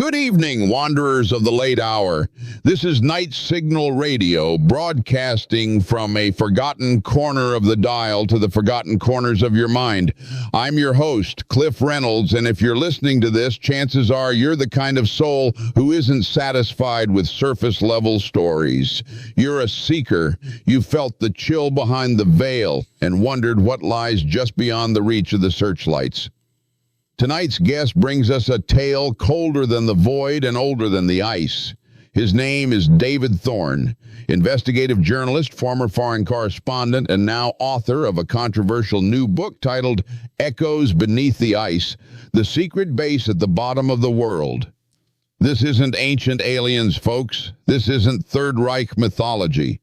Good evening, wanderers of the late hour. This is Night Signal Radio, broadcasting from a forgotten corner of the dial to the forgotten corners of your mind. I'm your host, Cliff Reynolds, and if you're listening to this, chances are you're the kind of soul who isn't satisfied with surface-level stories. You're a seeker. You felt the chill behind the veil and wondered what lies just beyond the reach of the searchlights. Tonight's guest brings us a tale colder than the void and older than the ice. His name is David Thorne, investigative journalist, former foreign correspondent, and now author of a controversial new book titled Echoes Beneath the Ice, The Secret Base at the Bottom of the World. This isn't ancient aliens, folks. This isn't Third Reich mythology.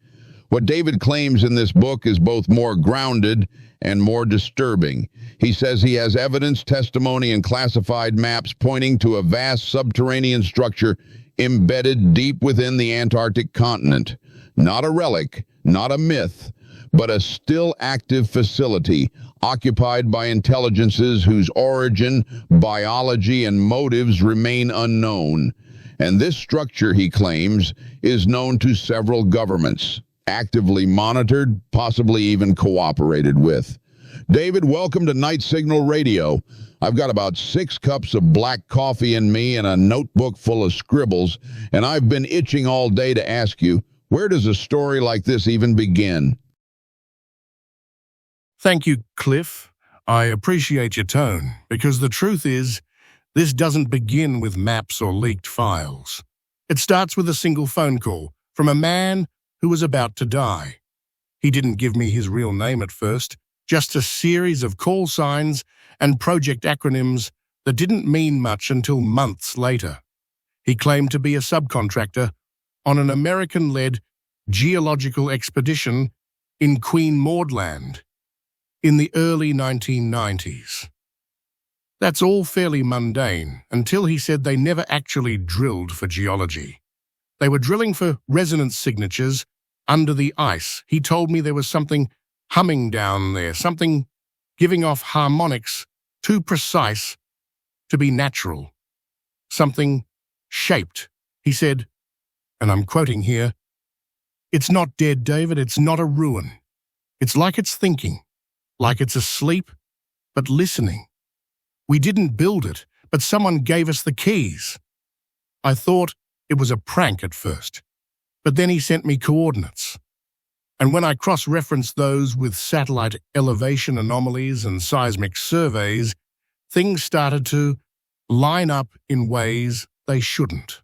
What David claims in this book is both more grounded and more disturbing. He says he has evidence, testimony, and classified maps pointing to a vast subterranean structure embedded deep within the Antarctic continent. Not a relic, not a myth, but a still active facility occupied by intelligences whose origin, biology, and motives remain unknown. And this structure, he claims, is known to several governments, actively monitored, possibly even cooperated with. David, welcome to Night Signal Radio. I've got about 6 cups of black coffee in me and a notebook full of scribbles, and I've been itching all day to ask you, where does a story like this even begin? Thank you, Cliff. I appreciate your tone, because the truth is, this doesn't begin with maps or leaked files. It starts with a single phone call from a man who was about to die. He didn't give me his real name at first, just a series of call signs and project acronyms that didn't mean much until months later. He claimed to be a subcontractor on an American-led geological expedition in Queen Maud Land in the early 1990s. That's all fairly mundane until he said they never actually drilled for geology. They were drilling for resonance signatures under the ice. He told me there was something humming down there, something giving off harmonics too precise to be natural. Something shaped. He said, and I'm quoting here, "It's not dead, David, it's not a ruin. It's like it's thinking, like it's asleep, but listening. We didn't build it, but someone gave us the keys." I thought it was a prank at first, but then he sent me coordinates. And when I cross-referenced those with satellite elevation anomalies and seismic surveys, things started to line up in ways they shouldn't.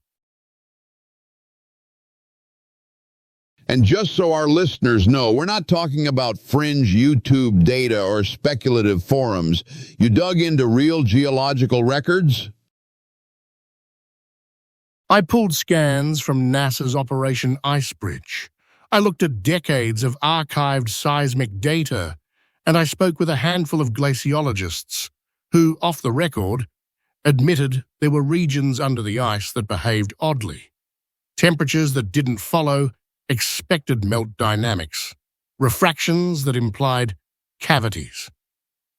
And just so our listeners know, we're not talking about fringe YouTube data or speculative forums. You dug into real geological records? I pulled scans from NASA's Operation Icebridge. I looked at decades of archived seismic data, and I spoke with a handful of glaciologists who, off the record, admitted there were regions under the ice that behaved oddly. Temperatures that didn't follow expected melt dynamics, refractions that implied cavities.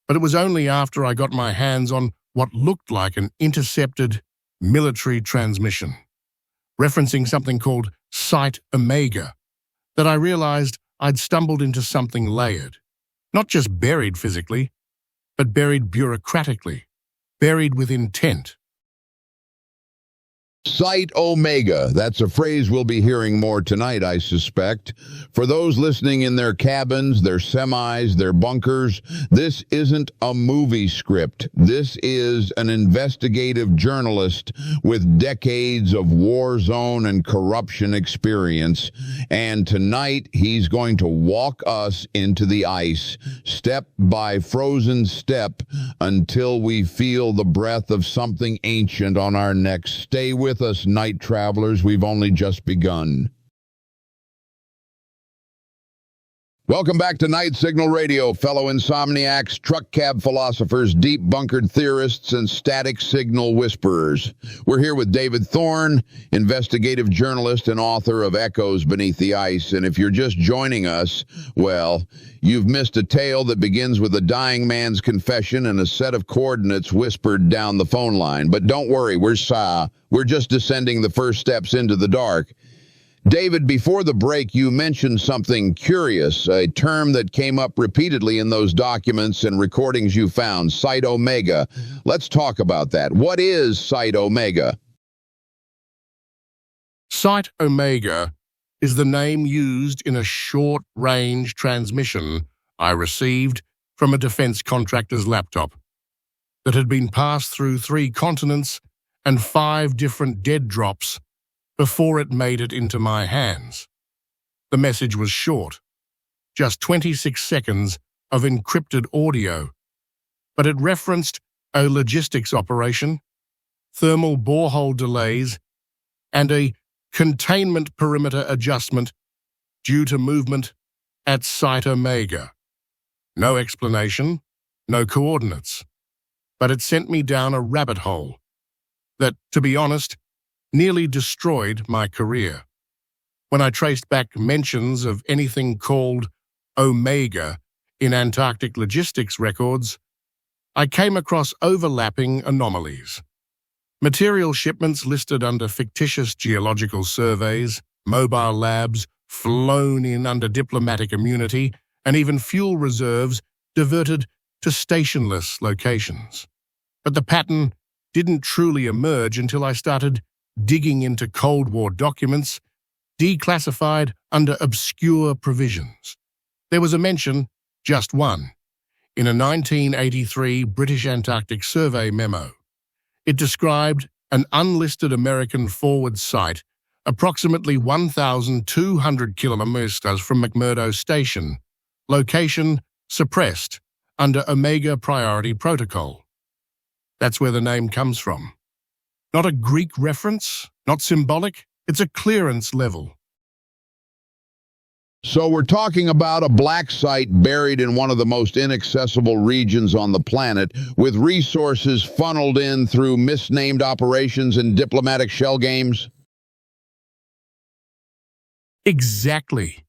But it was only after I got my hands on what looked like an intercepted military transmission, referencing something called Site Omega, that I realized I'd stumbled into something layered, not just buried physically, but buried bureaucratically, buried with intent. Site Omega. That's a phrase we'll be hearing more tonight, I suspect. For those listening in their cabins, their semis, their bunkers, this isn't a movie script. This is an investigative journalist with decades of war zone and corruption experience. And tonight, he's going to walk us into the ice, step by frozen step, until we feel the breath of something ancient on our necks. Stay with us, night travelers. We've only just begun. Welcome back to Night Signal Radio, fellow insomniacs, truck cab philosophers, deep bunkered theorists, and static signal whisperers. We're here with David Thorne, investigative journalist and author of Echoes Beneath the Ice. And if you're just joining us, well, you've missed a tale that begins with a dying man's confession and a set of coordinates whispered down the phone line. But don't worry, we're just descending the first steps into the dark. David, before the break, you mentioned something curious, a term that came up repeatedly in those documents and recordings you found, Site Omega. Let's talk about that. What is Site Omega? Site Omega is the name used in a short-range transmission I received from a defense contractor's laptop that had been passed through 3 continents and 5 different dead drops before it made it into my hands. The message was short, just 26 seconds of encrypted audio, but it referenced a logistics operation, thermal borehole delays, and a containment perimeter adjustment due to movement at Site Omega. No explanation, no coordinates, but it sent me down a rabbit hole that, to be honest, nearly destroyed my career. When I traced back mentions of anything called Omega in Antarctic logistics records, I came across overlapping anomalies. Material shipments listed under fictitious geological surveys, mobile labs flown in under diplomatic immunity, and even fuel reserves diverted to stationless locations. But the pattern didn't truly emerge until I started digging into Cold War documents, declassified under obscure provisions. There was a mention, just one, in a 1983 British Antarctic Survey memo. It described an unlisted American forward site approximately 1,200 kilometers from McMurdo Station, location suppressed under Omega Priority Protocol. That's where the name comes from. Not a Greek reference, not symbolic, it's a clearance level. So we're talking about a black site buried in one of the most inaccessible regions on the planet, with resources funneled in through misnamed operations and diplomatic shell games? Exactly.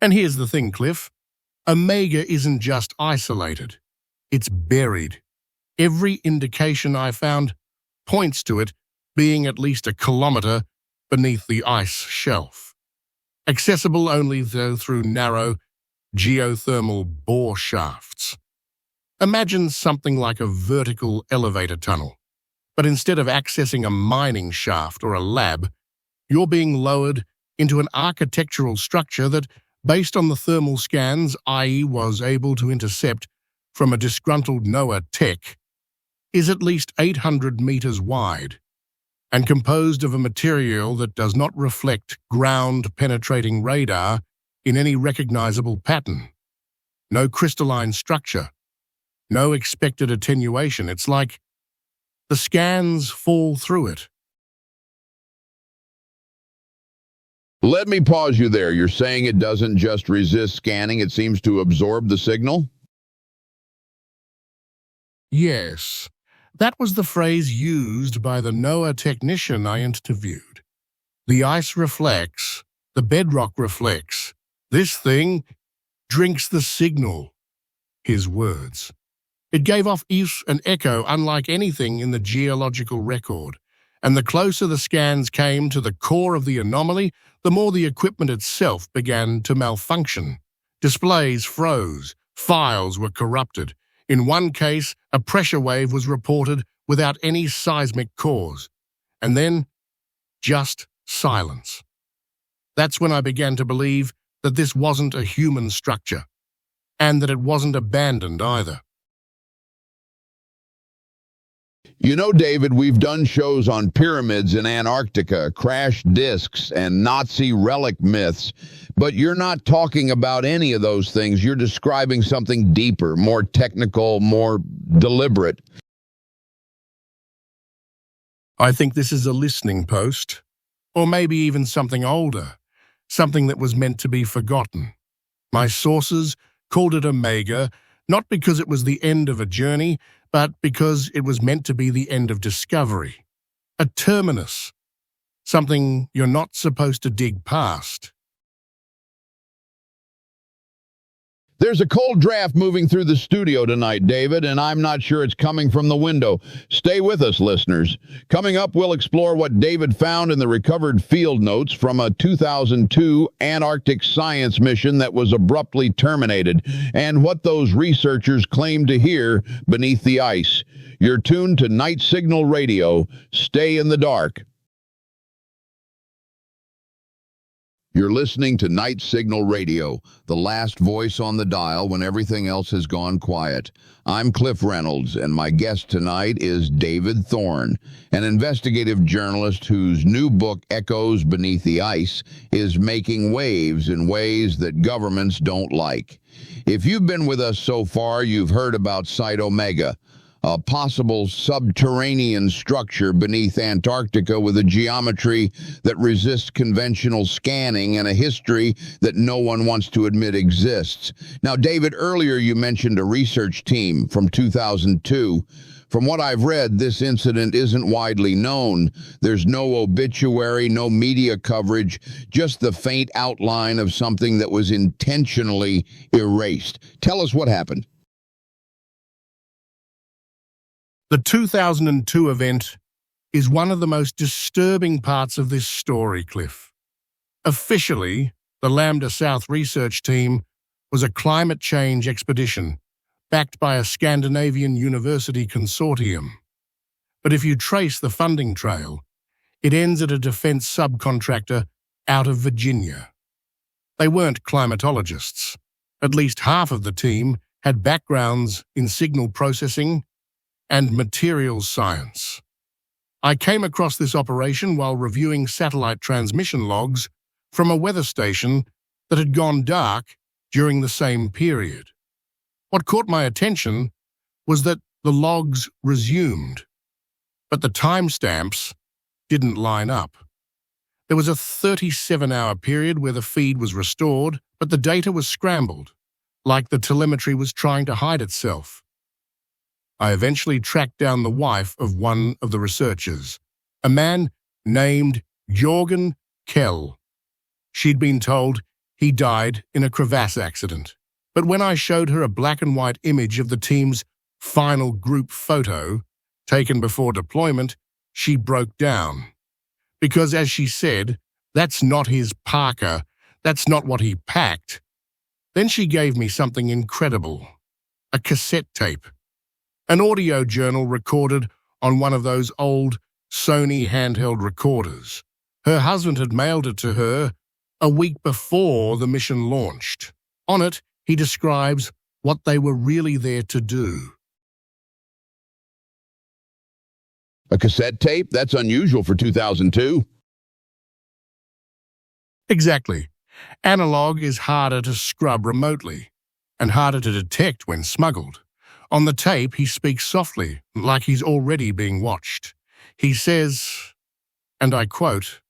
And here's the thing, Cliff. Omega isn't just isolated. It's buried. Every indication I found points to it being at least a kilometer beneath the ice shelf. Accessible only though through narrow geothermal bore shafts. Imagine something like a vertical elevator tunnel, but instead of accessing a mining shaft or a lab, you're being lowered into an architectural structure that, based on the thermal scans IE was able to intercept from a disgruntled NOAA tech, is at least 800 meters wide and composed of a material that does not reflect ground-penetrating radar in any recognizable pattern. No crystalline structure, no expected attenuation. It's like the scans fall through it. Let me pause you there. You're saying it doesn't just resist scanning, it seems to absorb the signal? Yes. That was the phrase used by the NOAA technician I interviewed. The ice reflects, the bedrock reflects. This thing drinks the signal. His words. It gave off an echo unlike anything in the geological record, and the closer the scans came to the core of the anomaly, the more the equipment itself began to malfunction. Displays froze, files were corrupted. In one case, a pressure wave was reported without any seismic cause, and then just silence. That's when I began to believe that this wasn't a human structure, and that it wasn't abandoned either. You know, David, we've done shows on pyramids in Antarctica, crash disks, and Nazi relic myths, but you're not talking about any of those things. You're describing something deeper, more technical, more deliberate. I think this is a listening post, or maybe even something older, something that was meant to be forgotten. My sources called it Omega, not because it was the end of a journey, but because it was meant to be the end of discovery. A terminus, something you're not supposed to dig past. There's a cold draft moving through the studio tonight, David, and I'm not sure it's coming from the window. Stay with us, listeners. Coming up, we'll explore what David found in the recovered field notes from a 2002 Antarctic science mission that was abruptly terminated, and what those researchers claim to hear beneath the ice. You're tuned to Night Signal Radio. Stay in the dark. You're listening to Night Signal Radio, the last voice on the dial when everything else has gone quiet. I'm Cliff Reynolds, and my guest tonight is David Thorne, an investigative journalist whose new book, Echoes Beneath the Ice, is making waves in ways that governments don't like. If you've been with us so far, you've heard about Site Omega, a possible subterranean structure beneath Antarctica with a geometry that resists conventional scanning and a history that no one wants to admit exists. Now, David, earlier you mentioned a research team from 2002. From what I've read, this incident isn't widely known. There's no obituary, no media coverage, just the faint outline of something that was intentionally erased. Tell us what happened. The 2002 event is one of the most disturbing parts of this story, Cliff. Officially, the Lambda South research team was a climate change expedition backed by a Scandinavian university consortium. But if you trace the funding trail, it ends at a defense subcontractor out of Virginia. They weren't climatologists. At least half of the team had backgrounds in signal processing and materials science. I came across this operation while reviewing satellite transmission logs from a weather station that had gone dark during the same period. What caught my attention was that the logs resumed, but the timestamps didn't line up. There was a 37-hour period where the feed was restored, but the data was scrambled, like the telemetry was trying to hide itself. I eventually tracked down the wife of one of the researchers, a man named Jorgen Kell. She'd been told he died in a crevasse accident. But when I showed her a black and white image of the team's final group photo, taken before deployment, she broke down. Because, as she said, that's not his parka, that's not what he packed. Then she gave me something incredible, a cassette tape. An audio journal recorded on one of those old Sony handheld recorders. Her husband had mailed it to her a week before the mission launched. On it, he describes what they were really there to do. A cassette tape? That's unusual for 2002. Exactly. Analog is harder to scrub remotely and harder to detect when smuggled. On the tape, he speaks softly, like he's already being watched. He says, and I quote,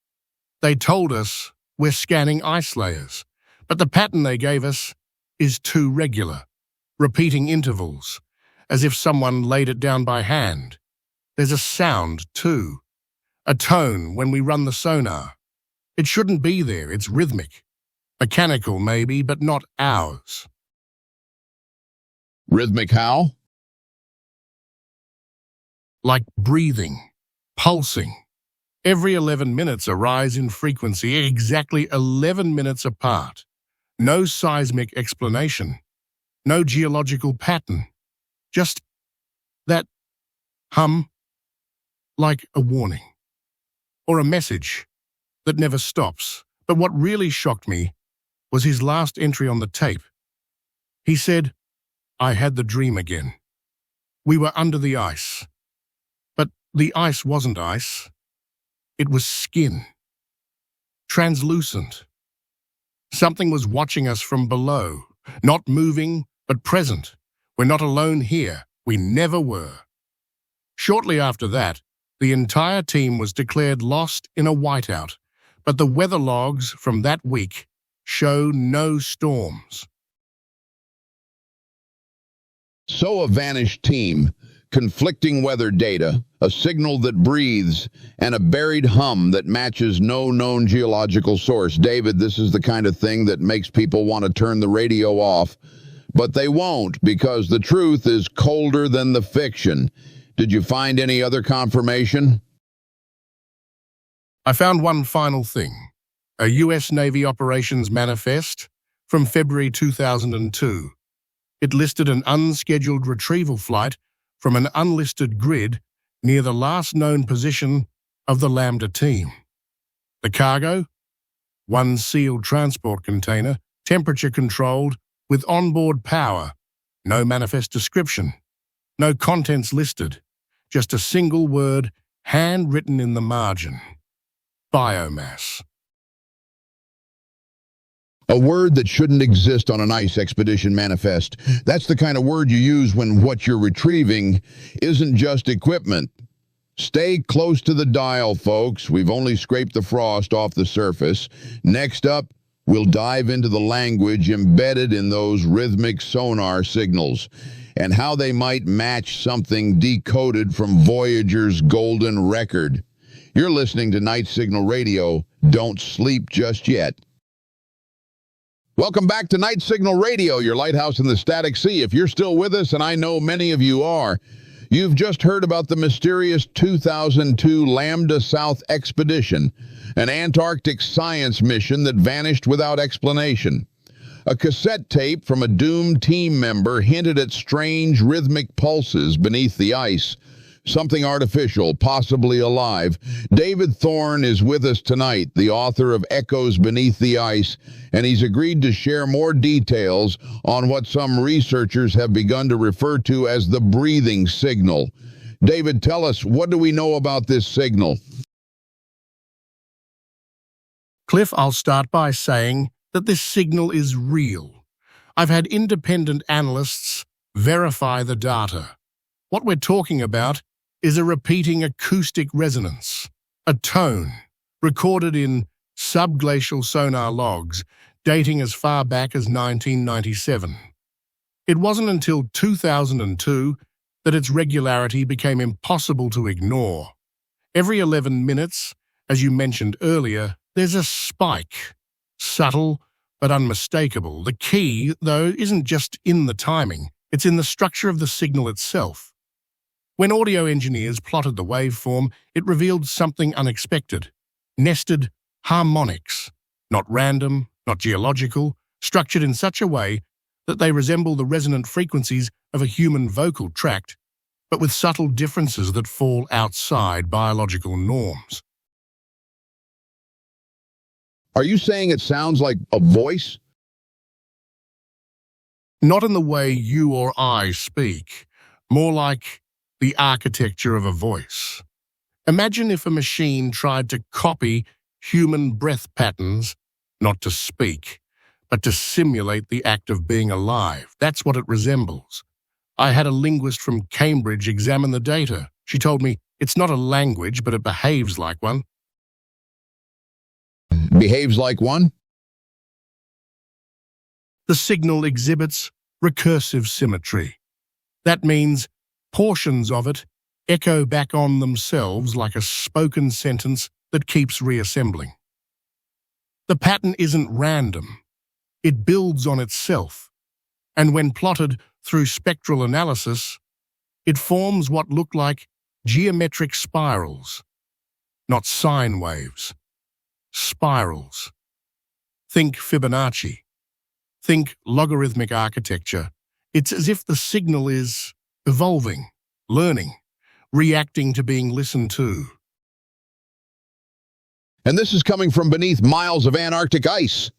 "They told us we're scanning ice layers, but the pattern they gave us is too regular, repeating intervals, as if someone laid it down by hand. There's a sound, too, a tone when we run the sonar. It shouldn't be there, it's rhythmic. Mechanical, maybe, but not ours." Rhythmic how? Like breathing, pulsing. Every 11 minutes a rise in frequency, exactly 11 minutes apart. No seismic explanation, no geological pattern. Just that hum, like a warning. Or a message that never stops. But what really shocked me was his last entry on the tape. He said, "I had the dream again. We were under the ice. But the ice wasn't ice. It was skin. Translucent. Something was watching us from below, not moving, but present. We're not alone here. We never were." Shortly after that, the entire team was declared lost in a whiteout, but the weather logs from that week show no storms. So a vanished team, conflicting weather data, a signal that breathes, and a buried hum that matches no known geological source. David, this is the kind of thing that makes people want to turn the radio off, but they won't because the truth is colder than the fiction. Did you find any other confirmation? I found one final thing, a U.S. Navy operations manifest from February 2002. It listed an unscheduled retrieval flight from an unlisted grid near the last known position of the Lambda team. The cargo? One sealed transport container, temperature controlled, with onboard power. No manifest description. No contents listed. Just a single word, handwritten in the margin. Biomass. A word that shouldn't exist on an ice expedition manifest. That's the kind of word you use when what you're retrieving isn't just equipment. Stay close to the dial, folks. We've only scraped the frost off the surface. Next up, we'll dive into the language embedded in those rhythmic sonar signals and how they might match something decoded from Voyager's golden record. You're listening to Night Signal Radio. Don't sleep just yet. Welcome back to Night Signal Radio, your lighthouse in the static sea. If you're still with us, and I know many of you are, you've just heard about the mysterious 2002 Lambda South expedition, an Antarctic science mission that vanished without explanation. A cassette tape from a doomed team member hinted at strange rhythmic pulses beneath the ice, something artificial, possibly alive. David Thorne is with us tonight, the author of Echoes Beneath the Ice, and he's agreed to share more details on what some researchers have begun to refer to as the breathing signal. David, tell us, what do we know about this signal? Cliff, I'll start by saying that this signal is real. I've had independent analysts verify the data. What we're talking about is a repeating acoustic resonance, a tone, recorded in subglacial sonar logs dating as far back as 1997. It wasn't until 2002 that its regularity became impossible to ignore. Every 11 minutes, as you mentioned earlier, there's a spike, subtle but unmistakable. The key, though, isn't just in the timing, it's in the structure of the signal itself. When audio engineers plotted the waveform, it revealed something unexpected. Nested harmonics, not random, not geological, structured in such a way that they resemble the resonant frequencies of a human vocal tract, but with subtle differences that fall outside biological norms. Are you saying it sounds like a voice? Not in the way you or I speak, more like the architecture of a voice. Imagine if a machine tried to copy human breath patterns, not to speak, but to simulate the act of being alive. That's what it resembles. I had a linguist from Cambridge examine the data. She told me it's not a language, but it behaves like one. Behaves like one? The signal exhibits recursive symmetry. That means portions of it echo back on themselves like a spoken sentence that keeps reassembling. The pattern isn't random. It builds on itself, and when plotted through spectral analysis, it forms what look like geometric spirals, not sine waves. Spirals. Think Fibonacci. Think logarithmic architecture. It's as if the signal is evolving, learning, reacting to being listened to. And this is coming from beneath miles of Antarctic ice.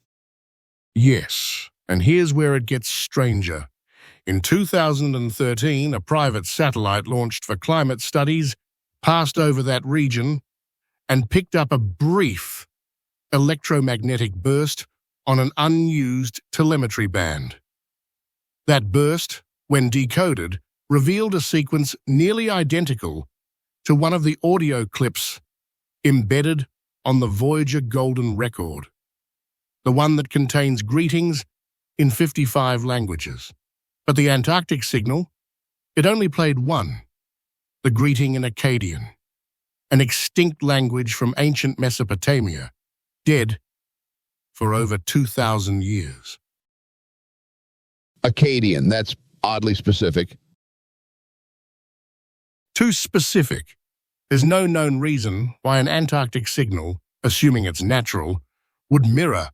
Yes, and here's where it gets stranger. In 2013, a private satellite launched for climate studies passed over that region and picked up a brief electromagnetic burst on an unused telemetry band. That burst, when decoded, revealed a sequence nearly identical to one of the audio clips embedded on the Voyager Golden Record. the one that contains greetings in 55 languages. But the Antarctic signal, it only played one, the greeting in Akkadian, an extinct language from ancient Mesopotamia, dead for over 2,000 years. Akkadian, that's oddly specific. Too specific. There's no known reason why an Antarctic signal, assuming it's natural, would mirror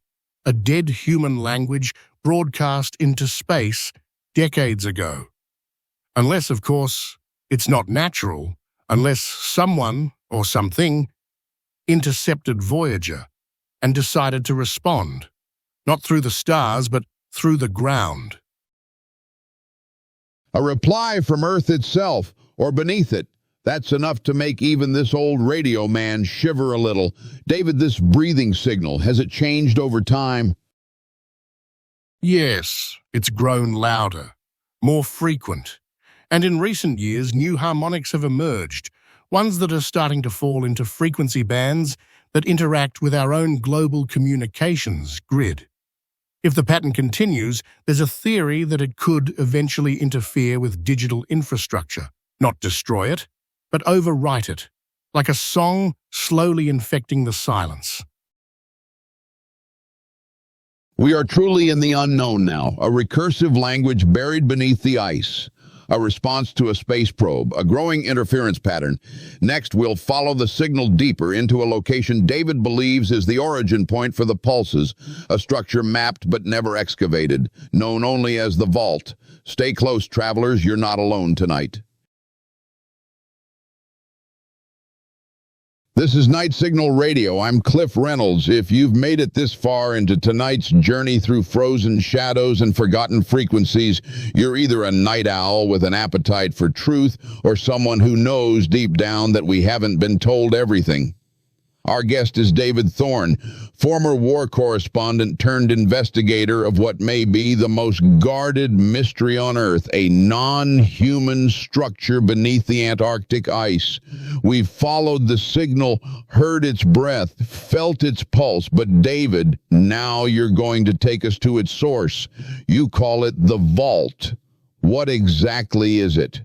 a dead human language broadcast into space decades ago. Unless, of course, it's not natural, unless someone or something intercepted Voyager and decided to respond, not through the stars, but through the ground. A reply from Earth itself, or beneath it. That's enough to make even this old radio man shiver a little. David, this breathing signal, has it changed over time? Yes, it's grown louder, more frequent, and in recent years new harmonics have emerged, ones that are starting to fall into frequency bands that interact with our own global communications grid. If the pattern continues, there's a theory that it could eventually interfere with digital infrastructure, not destroy it, but overwrite it, like a song slowly infecting the silence. We are truly in the unknown now, a recursive language buried beneath the ice, a response to a space probe, a growing interference pattern. Next, we'll follow the signal deeper into a location David believes is the origin point for the pulses, a structure mapped but never excavated, known only as the vault. Stay close, travelers, you're not alone tonight. This is Night Signal Radio. I'm Cliff Reynolds. If you've made it this far into tonight's journey through frozen shadows and forgotten frequencies, you're either a night owl with an appetite for truth or someone who knows deep down that we haven't been told everything. Our guest is David Thorne, former war correspondent turned investigator of what may be the most guarded mystery on Earth, a non-human structure beneath the Antarctic ice. We've followed the signal, heard its breath, felt its pulse, but David, now you're going to take us to its source. You call it the vault. What exactly is it?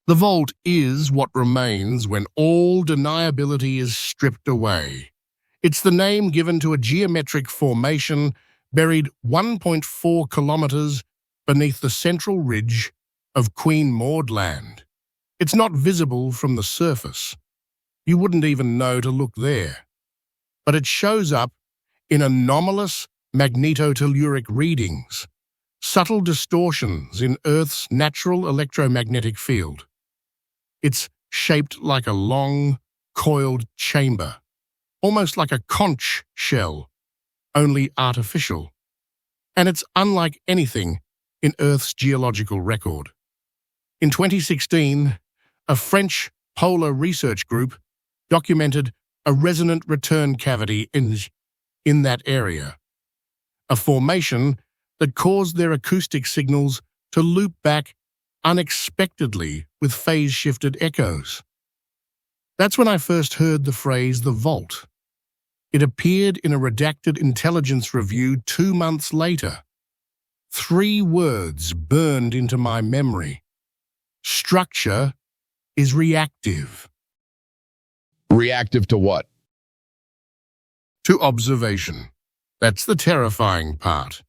The vault is what remains when all deniability is stripped away. It's the name given to a geometric formation buried 1.4 kilometers beneath the central ridge of Queen Maud Land. It's not visible from the surface. You wouldn't even know to look there. But it shows up in anomalous magnetotelluric readings, subtle distortions in Earth's natural electromagnetic field. It's shaped like a long, coiled chamber, almost like a conch shell, only artificial. And it's unlike anything in Earth's geological record. In 2016, a French polar research group documented a resonant return cavity in that area, a formation that caused their acoustic signals to loop back unexpectedly with phase-shifted echoes. That's when I first heard the phrase the vault. It appeared in a redacted intelligence review 2 months later. 3 words burned into my memory. Structure is reactive. Reactive to what? To observation. That's the terrifying part.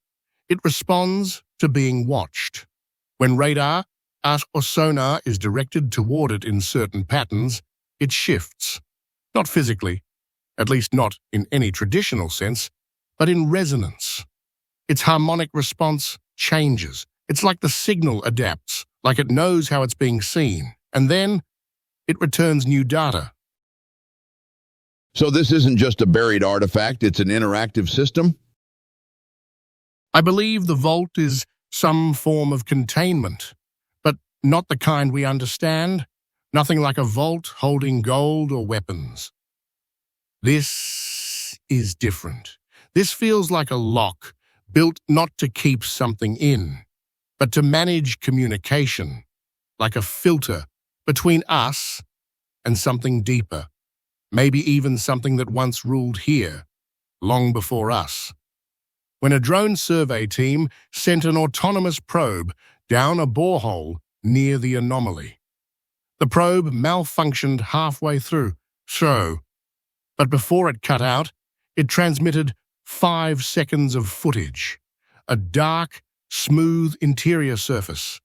It responds to being watched. When radar or sonar is directed toward it in certain patterns, it shifts. Not physically, at least not in any traditional sense, but in resonance. Its harmonic response changes. It's like the signal adapts, like it knows how it's being seen, and then it returns new data. So this isn't just a buried artifact, it's an interactive system? I believe the vault is some form of containment, but not the kind we understand. Nothing like a vault holding gold or weapons. This is different. This feels like a lock, built not to keep something in, but to manage communication, like a filter between us and something deeper, maybe even something that once ruled here, long before us. When a drone survey team sent an autonomous probe down a borehole near the anomaly. The probe malfunctioned halfway through, but before it cut out, it transmitted 5 seconds of footage. A dark, smooth interior surface,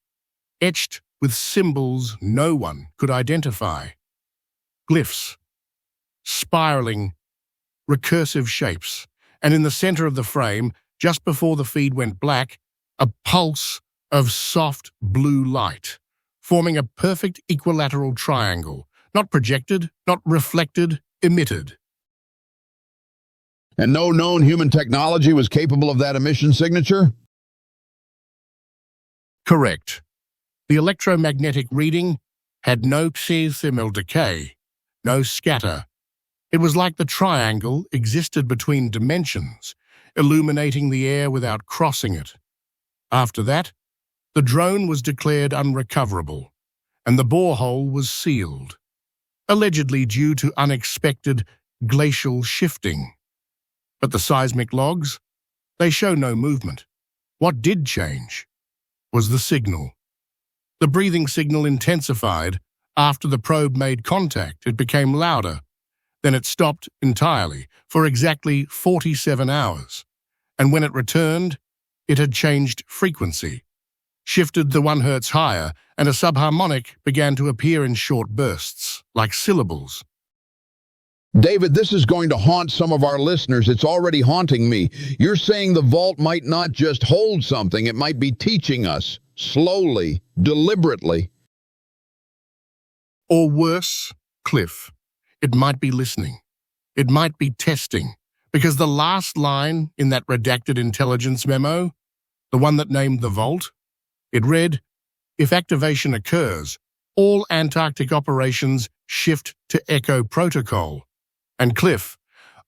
etched with symbols no one could identify. Glyphs, spiraling, recursive shapes, and in the center of the frame, just before the feed went black, a pulse of soft blue light, forming a perfect equilateral triangle, not projected, not reflected, emitted. And no known human technology was capable of that emission signature? Correct. The electromagnetic reading had no thermal decay, no scatter. It was like the triangle existed between dimensions, illuminating the air without crossing it. After that, the drone was declared unrecoverable, and the borehole was sealed, allegedly due to unexpected glacial shifting. But the seismic logs, they show no movement. What did change was the signal. The breathing signal intensified after the probe made contact. It became louder. Then it stopped entirely for exactly 47 hours. And when it returned, it had changed frequency, shifted the 1 hertz higher, and a subharmonic began to appear in short bursts, like syllables. David, this is going to haunt some of our listeners. It's already haunting me. You're saying the vault might not just hold something, it might be teaching us, slowly, deliberately. Or worse, Cliff, it might be listening. It might be testing, because the last line in that redacted intelligence memo, the one that named the vault, it read, "If activation occurs, all Antarctic operations shift to Echo Protocol." And Cliff,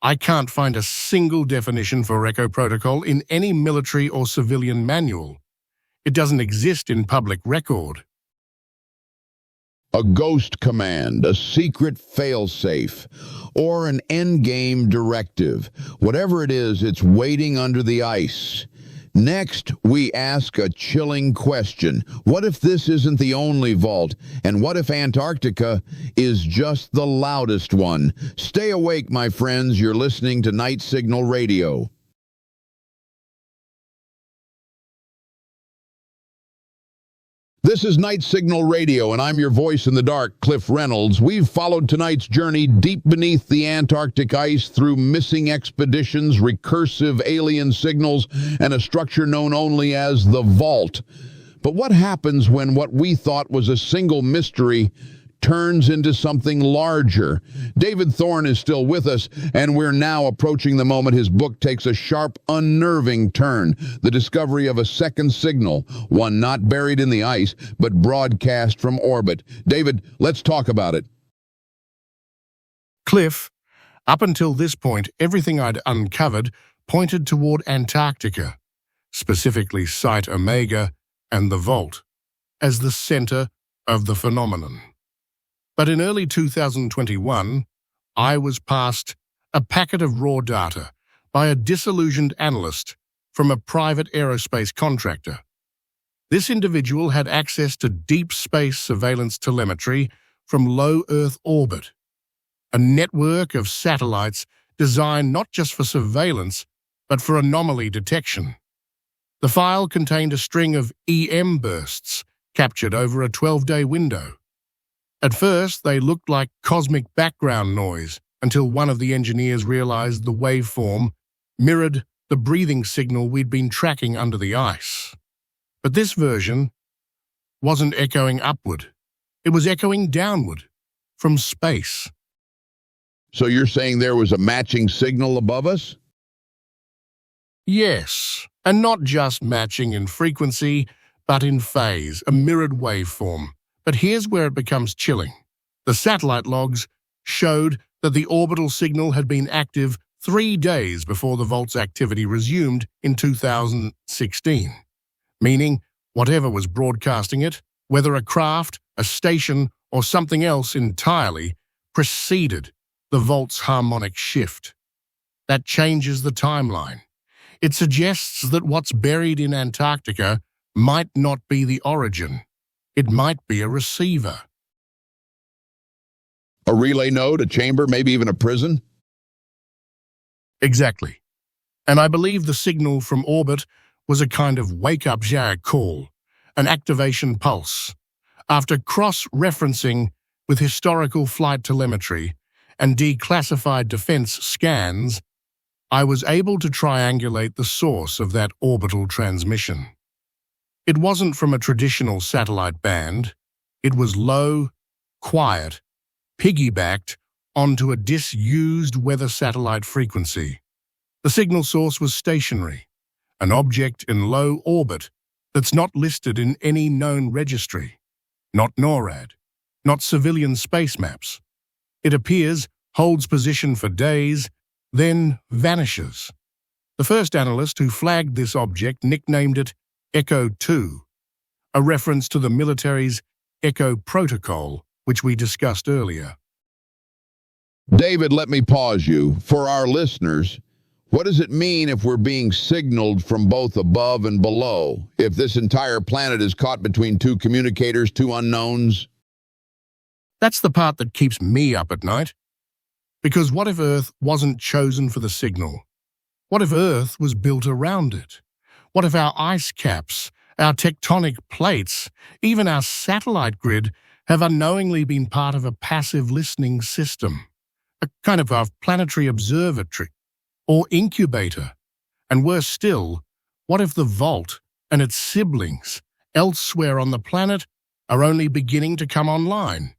I can't find a single definition for Echo Protocol in any military or civilian manual. It doesn't exist in public record. A ghost command, a secret failsafe, or an endgame directive. Whatever it is, it's waiting under the ice. Next, we ask a chilling question. What if this isn't the only vault? And what if Antarctica is just the loudest one? Stay awake, my friends. You're listening to Night Signal Radio. This is Night Signal Radio, and I'm your voice in the dark, Cliff Reynolds. We've followed tonight's journey deep beneath the Antarctic ice through missing expeditions, recursive alien signals, and a structure known only as the Vault. But what happens when what we thought was a single mystery turns into something larger? David Thorne is still with us, and we're now approaching the moment his book takes a sharp, unnerving turn. The discovery of a second signal, one not buried in the ice, but broadcast from orbit. David, let's talk about it. Cliff, up until this point, everything I'd uncovered pointed toward Antarctica, specifically Site Omega and the Vault, as the center of the phenomenon. But in early 2021, I was passed a packet of raw data by a disillusioned analyst from a private aerospace contractor. This individual had access to deep space surveillance telemetry from low Earth orbit, a network of satellites designed not just for surveillance, but for anomaly detection. The file contained a string of EM bursts captured over a 12-day window. At first, they looked like cosmic background noise until one of the engineers realized the waveform mirrored the breathing signal we'd been tracking under the ice. But this version wasn't echoing upward. It was echoing downward, from space. So you're saying there was a matching signal above us? Yes, and not just matching in frequency, but in phase, a mirrored waveform. But here's where it becomes chilling. The satellite logs showed that the orbital signal had been active 3 days before the Vault's activity resumed in 2016, meaning whatever was broadcasting it, whether a craft, a station, or something else entirely, preceded the Vault's harmonic shift. that changes the timeline. It suggests that what's buried in Antarctica might not be the origin. It might be a receiver. A relay node, a chamber, maybe even a prison? Exactly. And I believe the signal from orbit was a kind of wake-up call, an activation pulse. After cross-referencing with historical flight telemetry and declassified defense scans, I was able to triangulate the source of that orbital transmission. It wasn't from a traditional satellite band. It was low, quiet, piggybacked onto a disused weather satellite frequency. The signal source was stationary, an object in low orbit that's not listed in any known registry, not NORAD, not civilian space maps. It appears, holds position for days, then vanishes. The first analyst who flagged this object nicknamed it Echo 2, a reference to the military's Echo protocol, which we discussed earlier. David, let me pause you. For our listeners, what does it mean if we're being signaled from both above and below? If this entire planet is caught between two communicators, two unknowns? That's the part that keeps me up at night. Because what if Earth wasn't chosen for the signal? What if Earth was built around it? What if our ice caps, our tectonic plates, even our satellite grid have unknowingly been part of a passive listening system? A kind of a planetary observatory or incubator? And worse still, what if the vault and its siblings elsewhere on the planet are only beginning to come online?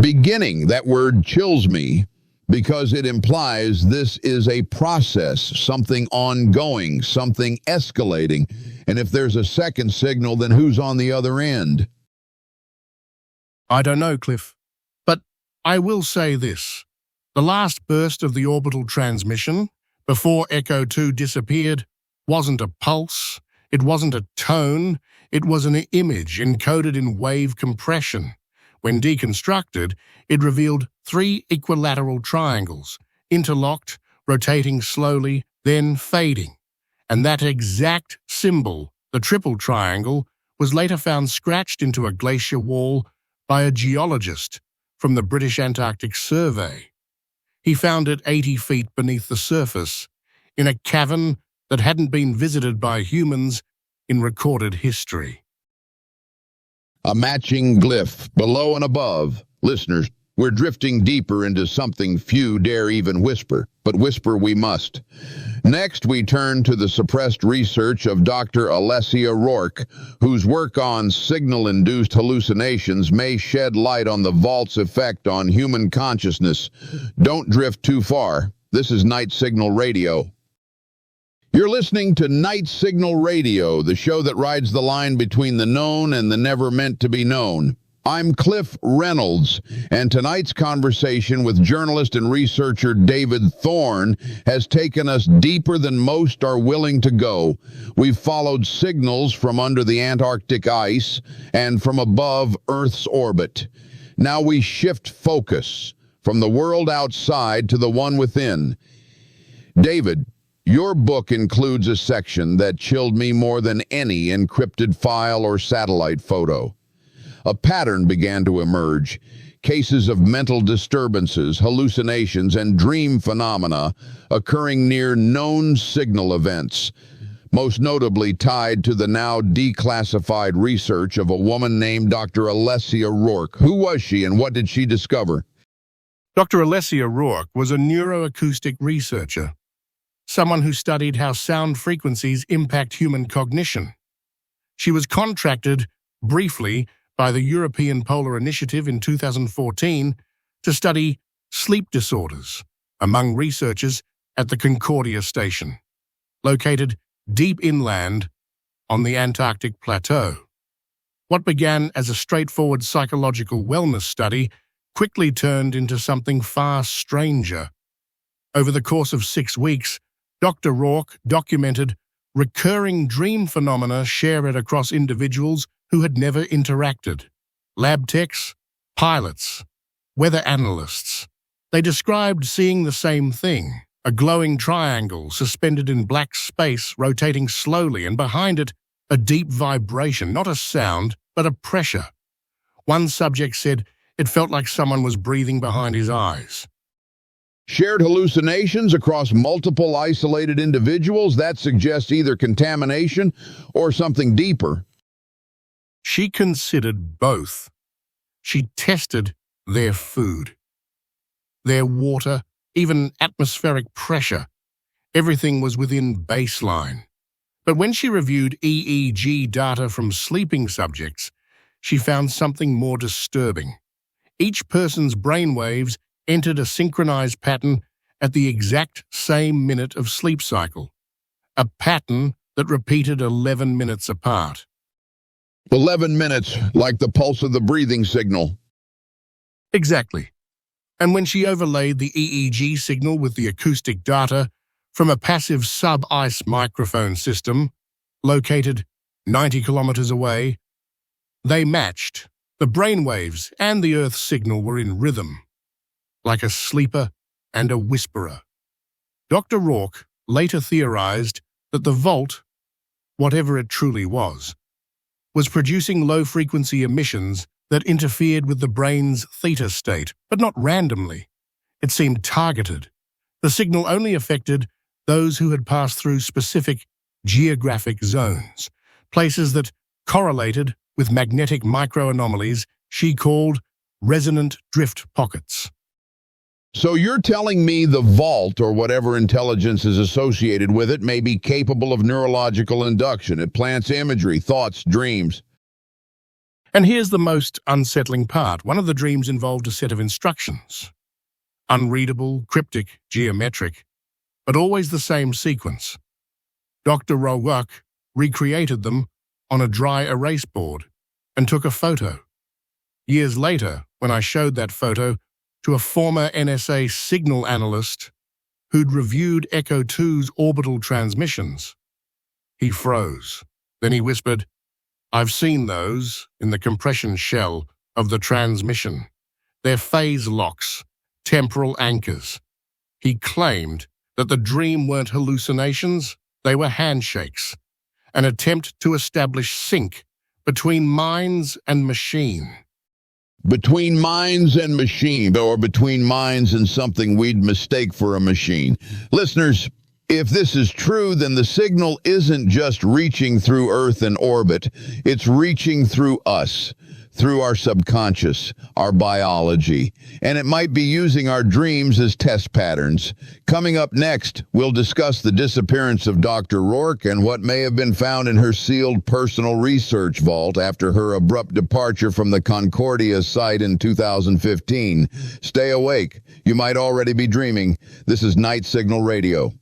Beginning, that word chills me because it implies this is a process, something ongoing, something escalating. And if there's a second signal, then who's on the other end? I don't know, Cliff. But I will say this. The last burst of the orbital transmission, before Echo 2 disappeared, wasn't a pulse, it wasn't a tone, it was an image encoded in wave compression. When deconstructed, it revealed 3 equilateral triangles, interlocked, rotating slowly, then fading. And that exact symbol, the triple triangle, was later found scratched into a glacier wall by a geologist from the British Antarctic Survey. He found it 80 feet beneath the surface, in a cavern that hadn't been visited by humans in recorded history. A matching glyph below and above. Listeners, we're drifting deeper into something few dare even whisper, but whisper we must. Next, we turn to the suppressed research of Dr. Alessia Rourke, whose work on signal-induced hallucinations may shed light on the vault's effect on human consciousness. Don't drift too far. This is Night Signal Radio. You're listening to Night Signal Radio, the show that rides the line between the known and the never meant to be known. I'm Cliff Reynolds, and tonight's conversation with journalist and researcher David Thorne has taken us deeper than most are willing to go. We've followed signals from under the Antarctic ice and from above Earth's orbit. Now we shift focus from the world outside to the one within. David, your book includes a section that chilled me more than any encrypted file or satellite photo. A pattern began to emerge. Cases of mental disturbances, hallucinations, and dream phenomena occurring near known signal events, most notably tied to the now declassified research of a woman named Dr. Alessia Rourke. Who was she and what did she discover? Dr. Alessia Rourke was a neuroacoustic researcher, someone who studied how sound frequencies impact human cognition. She was contracted, briefly, by the European Polar Initiative in 2014 to study sleep disorders among researchers at the Concordia Station, located deep inland on the Antarctic Plateau. What began as a straightforward psychological wellness study quickly turned into something far stranger. Over the course of 6 weeks, Dr. Rourke documented recurring dream phenomena shared across individuals who had never interacted. Lab techs, pilots, weather analysts, They described seeing the same thing, a glowing triangle suspended in black space rotating slowly, and behind it, a deep vibration, not a sound, but a pressure. One subject said it felt like someone was breathing behind his eyes. Shared hallucinations across multiple isolated individuals, that suggests either contamination or something deeper. She considered both. She tested their food, their water, even atmospheric pressure. Everything was within baseline. But when she reviewed EEG data from sleeping subjects, she found something more disturbing. Each person's brainwaves entered a synchronized pattern at the exact same minute of sleep cycle, a pattern that repeated 11 minutes apart. 11 minutes, like the pulse of the breathing signal. Exactly. And when she overlaid the EEG signal with the acoustic data from a passive sub-ice microphone system located 90 kilometers away, they matched. The brainwaves and the Earth signal were in rhythm, like a sleeper and a whisperer. Dr. Rourke later theorized that the vault, whatever it truly was producing low-frequency emissions that interfered with the brain's theta state, but not randomly. It seemed targeted. The signal only affected those who had passed through specific geographic zones, places that correlated with magnetic microanomalies she called resonant drift pockets. So you're telling me the vault, or whatever intelligence is associated with it, may be capable of neurological induction. It plants imagery, thoughts, dreams. And here's the most unsettling part. One of the dreams involved a set of instructions. Unreadable, cryptic, geometric, but always the same sequence. Dr. Rourke recreated them on a dry erase board and took a photo. Years later, when I showed that photo to a former NSA signal analyst who'd reviewed Echo 2's orbital transmissions, he froze. Then he whispered, "I've seen those in the compression shell of the transmission. They're phase locks, temporal anchors." He claimed that the dream weren't hallucinations, they were handshakes, an attempt to establish sync between minds and machine. Between minds and machine, or between minds and something we'd mistake for a machine. Listeners, if this is true, then the signal isn't just reaching through Earth and orbit, it's reaching through us, through our subconscious, our biology, and it might be using our dreams as test patterns. Coming up next, we'll discuss the disappearance of Dr. Rourke and what may have been found in her sealed personal research vault after her abrupt departure from the Concordia site in 2015. Stay awake. You might already be dreaming. This is Night Signal Radio.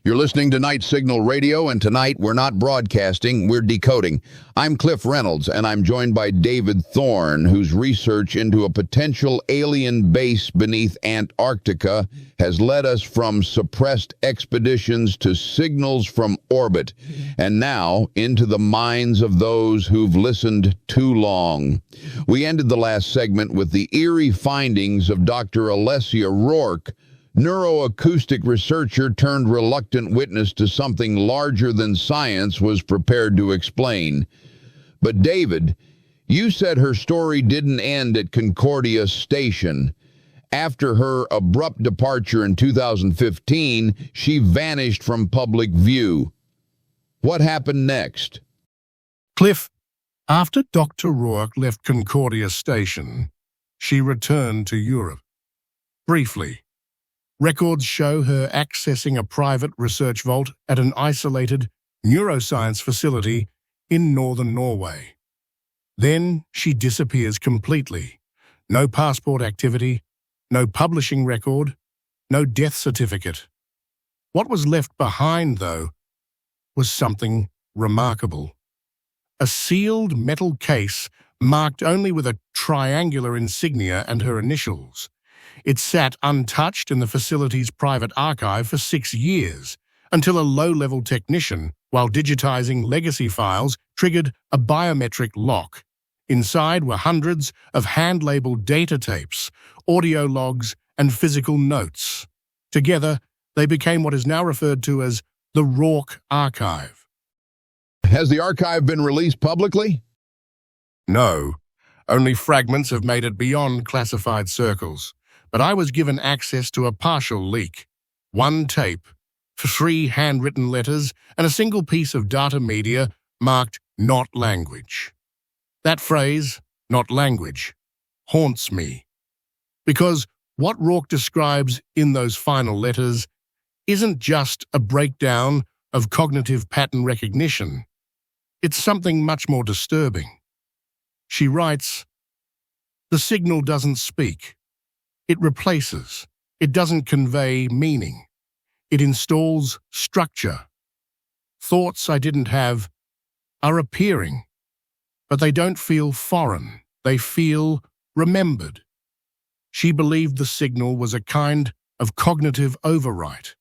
You're listening to Night Signal Radio, and tonight we're not broadcasting, we're decoding. I'm Cliff Reynolds, and I'm joined by David Thorne, whose research into a potential alien base beneath Antarctica has led us from suppressed expeditions to signals from orbit, and now into the minds of those who've listened too long. We ended the last segment with the eerie findings of Dr. Alessia Rourke, neuroacoustic researcher turned reluctant witness to something larger than science was prepared to explain. But David, you said her story didn't end at Concordia Station. After her abrupt departure in 2015, she vanished from public view. What happened next? Cliff, after Dr. Rourke left Concordia Station, she returned to Europe. Briefly, records show her accessing a private research vault at an isolated neuroscience facility in northern Norway. Then she disappears completely. No passport activity, no publishing record, no death certificate. What was left behind, though, was something remarkable. A sealed metal case marked only with a triangular insignia and her initials. It sat untouched in the facility's private archive for 6 years, until a low-level technician, while digitizing legacy files, triggered a biometric lock. Inside were hundreds of hand-labeled data tapes, audio logs, and physical notes. Together, they became what is now referred to as the Rourke Archive. Has the archive been released publicly? No, only fragments have made it beyond classified circles, but I was given access to a partial leak. One tape, 3 handwritten letters, and a single piece of data media marked "not language." That phrase, "not language," haunts me, because what Rourke describes in those final letters isn't just a breakdown of cognitive pattern recognition. It's something much more disturbing. She writes, "The signal doesn't speak. It replaces. It doesn't convey meaning. It installs structure. Thoughts I didn't have are appearing, but they don't feel foreign. They feel remembered." She believed the signal was a kind of cognitive overwrite,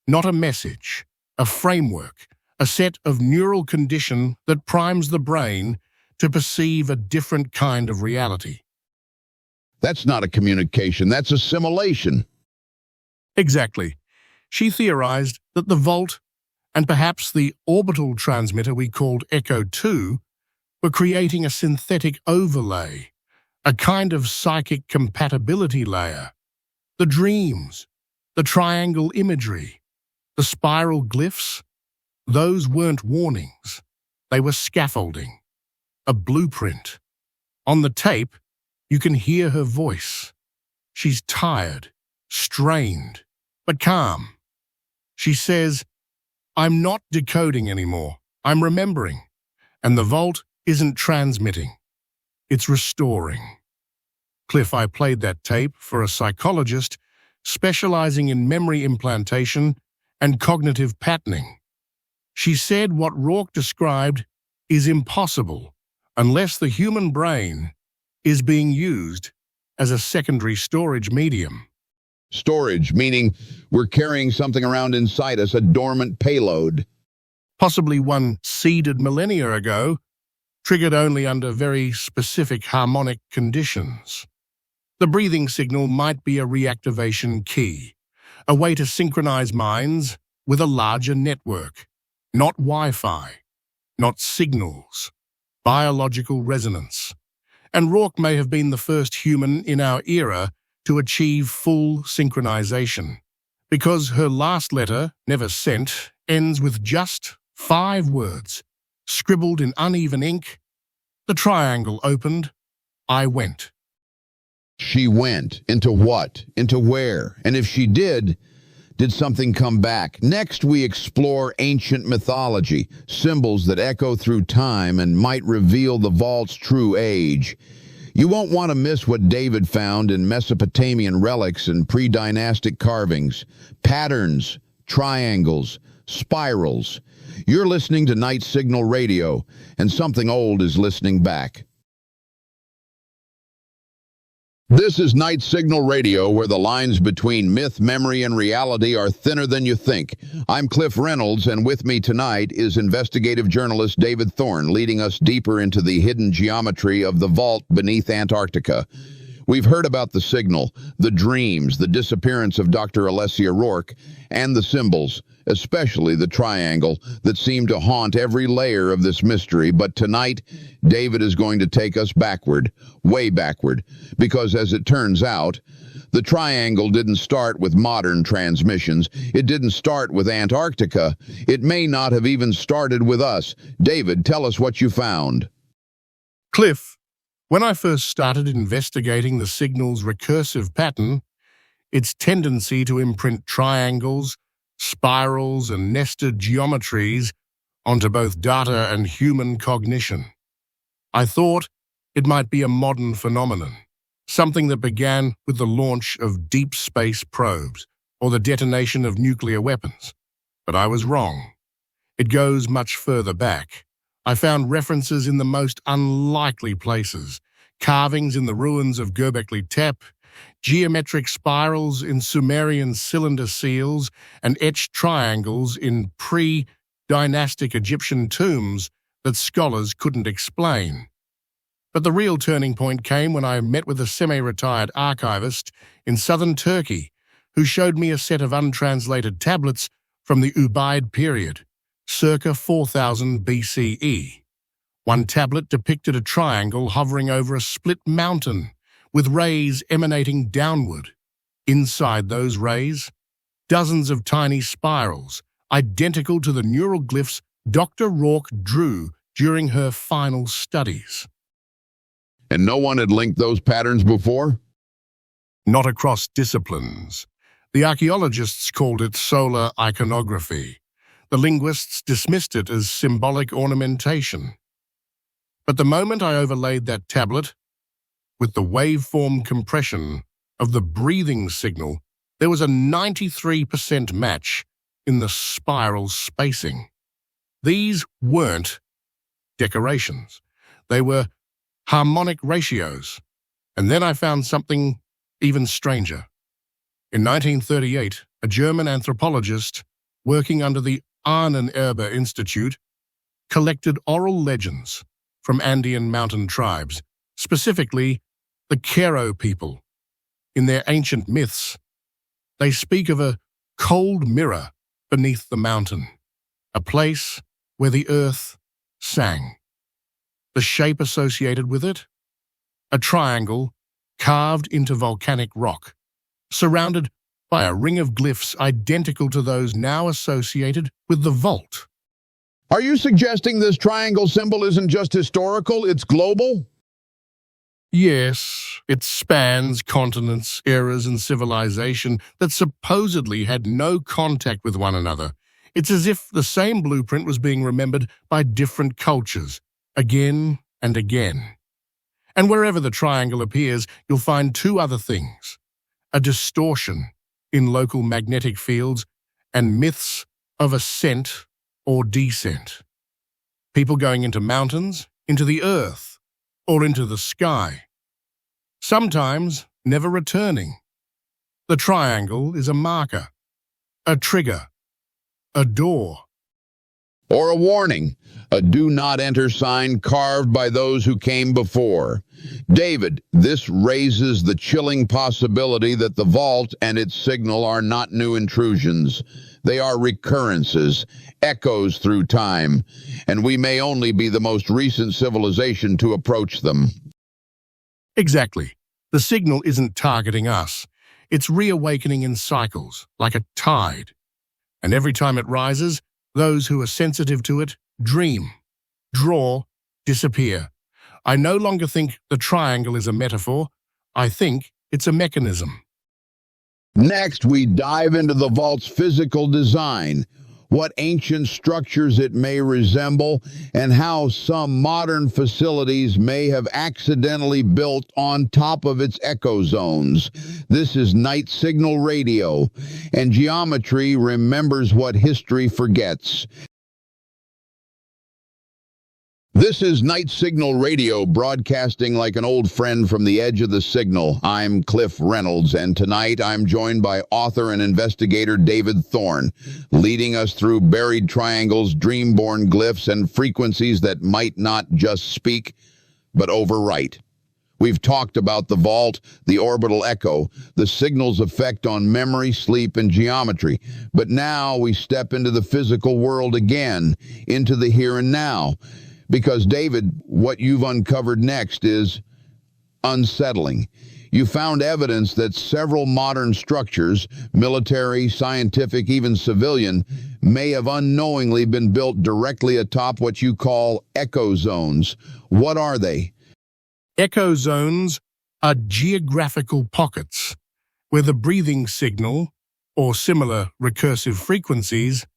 not a message, a framework, a set of neural condition that primes the brain to perceive a different kind of reality. That's not a communication, that's assimilation. Exactly. She theorized that the Vault, and perhaps the orbital transmitter we called Echo 2, were creating a synthetic overlay, a kind of psychic compatibility layer. The dreams, the triangle imagery, the spiral glyphs, those weren't warnings. They were scaffolding, a blueprint. On the tape, you can hear her voice. She's tired, strained, but calm. She says, "I'm not decoding anymore. I'm remembering." And the Vault isn't transmitting. It's restoring. Cliff, I played that tape for a psychologist specializing in memory implantation and cognitive patterning. She said what Rourke described is impossible unless the human brain is being used as a secondary storage medium. Storage, meaning we're carrying something around inside us, a dormant payload. Possibly one seeded millennia ago, triggered only under very specific harmonic conditions. The breathing signal might be a reactivation key, a way to synchronize minds with a larger network. Not Wi-Fi, not signals, biological resonance. And Rourke may have been the first human in our era to achieve full synchronization, because her last letter, never sent, ends with just 5 words, scribbled in uneven ink. The triangle opened. I went. She went. Into what? Into where? And if she did something come back? Next, we explore ancient mythology, symbols that echo through time and might reveal the Vault's true age. You won't want to miss what David found in Mesopotamian relics and pre-dynastic carvings. Patterns, triangles, spirals. You're listening to Night Signal Radio, and something old is listening back. This is Night Signal Radio, where the lines between myth, memory, and reality are thinner than you think. I'm Cliff Reynolds, and with me tonight is investigative journalist David Thorne, leading us deeper into the hidden geometry of the vault beneath Antarctica. We've heard about the signal, the dreams, the disappearance of Dr. Alessia Rourke, and the symbols, especially the triangle, that seem to haunt every layer of this mystery. But tonight, David is going to take us backward, way backward, because as it turns out, the triangle didn't start with modern transmissions. It didn't start with Antarctica. It may not have even started with us. David, tell us what you found. Cliff, when I first started investigating the signal's recursive pattern, its tendency to imprint triangles, spirals, and nested geometries onto both data and human cognition, I thought it might be a modern phenomenon, something that began with the launch of deep space probes or the detonation of nuclear weapons. But I was wrong. It goes much further back. I found references in the most unlikely places, carvings in the ruins of Göbekli Tepe, geometric spirals in Sumerian cylinder seals, and etched triangles in pre-dynastic Egyptian tombs that scholars couldn't explain. But the real turning point came when I met with a semi-retired archivist in southern Turkey who showed me a set of untranslated tablets from the Ubaid period, circa 4000 BCE. One tablet depicted a triangle hovering over a split mountain, with rays emanating downward. Inside those rays, dozens of tiny spirals, identical to the neural glyphs Dr. Rourke drew during her final studies. And no one had linked those patterns before? Not across disciplines. The archaeologists called it solar iconography. The linguists dismissed it as symbolic ornamentation. But the moment I overlaid that tablet with the waveform compression of the breathing signal, there was a 93% match in the spiral spacing. These weren't decorations. They were harmonic ratios. And then I found something even stranger. In 1938, a German anthropologist working under the Ahnenerbe Institute collected oral legends from Andean mountain tribes, specifically the Kero people. In their ancient myths, they speak of a cold mirror beneath the mountain, a place where the earth sang. The shape associated with it? A triangle carved into volcanic rock, surrounded by a ring of glyphs identical to those now associated with the vault. Are you suggesting this triangle symbol isn't just historical, it's global? Yes, it spans continents, eras, and civilization that supposedly had no contact with one another. It's as if the same blueprint was being remembered by different cultures, again and again. And wherever the triangle appears, you'll find two other things: a distortion in local magnetic fields and myths of ascent or descent. People going into mountains, into the earth, or into the sky. Sometimes never returning. The triangle is a marker, a trigger, a door. Or a warning, a do not enter sign carved by those who came before. David, this raises the chilling possibility that the vault and its signal are not new intrusions. They are recurrences, echoes through time, and we may only be the most recent civilization to approach them. Exactly. The signal isn't targeting us. It's reawakening in cycles, like a tide. And every time it rises, those who are sensitive to it dream, draw, disappear. I no longer think the triangle is a metaphor. I think it's a mechanism. Next, we dive into the vault's physical design, what ancient structures it may resemble, and how some modern facilities may have accidentally built on top of its echo zones. This is Night Signal Radio, and geometry remembers what history forgets. This is Night Signal Radio, broadcasting like an old friend from the edge of the signal. I'm Cliff Reynolds, and tonight I'm joined by author and investigator David Thorne, leading us through buried triangles, dream-born glyphs, and frequencies that might not just speak, but overwrite. We've talked about the vault, the orbital echo, the signal's effect on memory, sleep, and geometry. But now we step into the physical world again, into the here and now. Because, David, what you've uncovered next is unsettling. You found evidence that several modern structures, military, scientific, even civilian, may have unknowingly been built directly atop what you call echo zones. What are they? Echo zones are geographical pockets where the breathing signal, or similar recursive frequencies,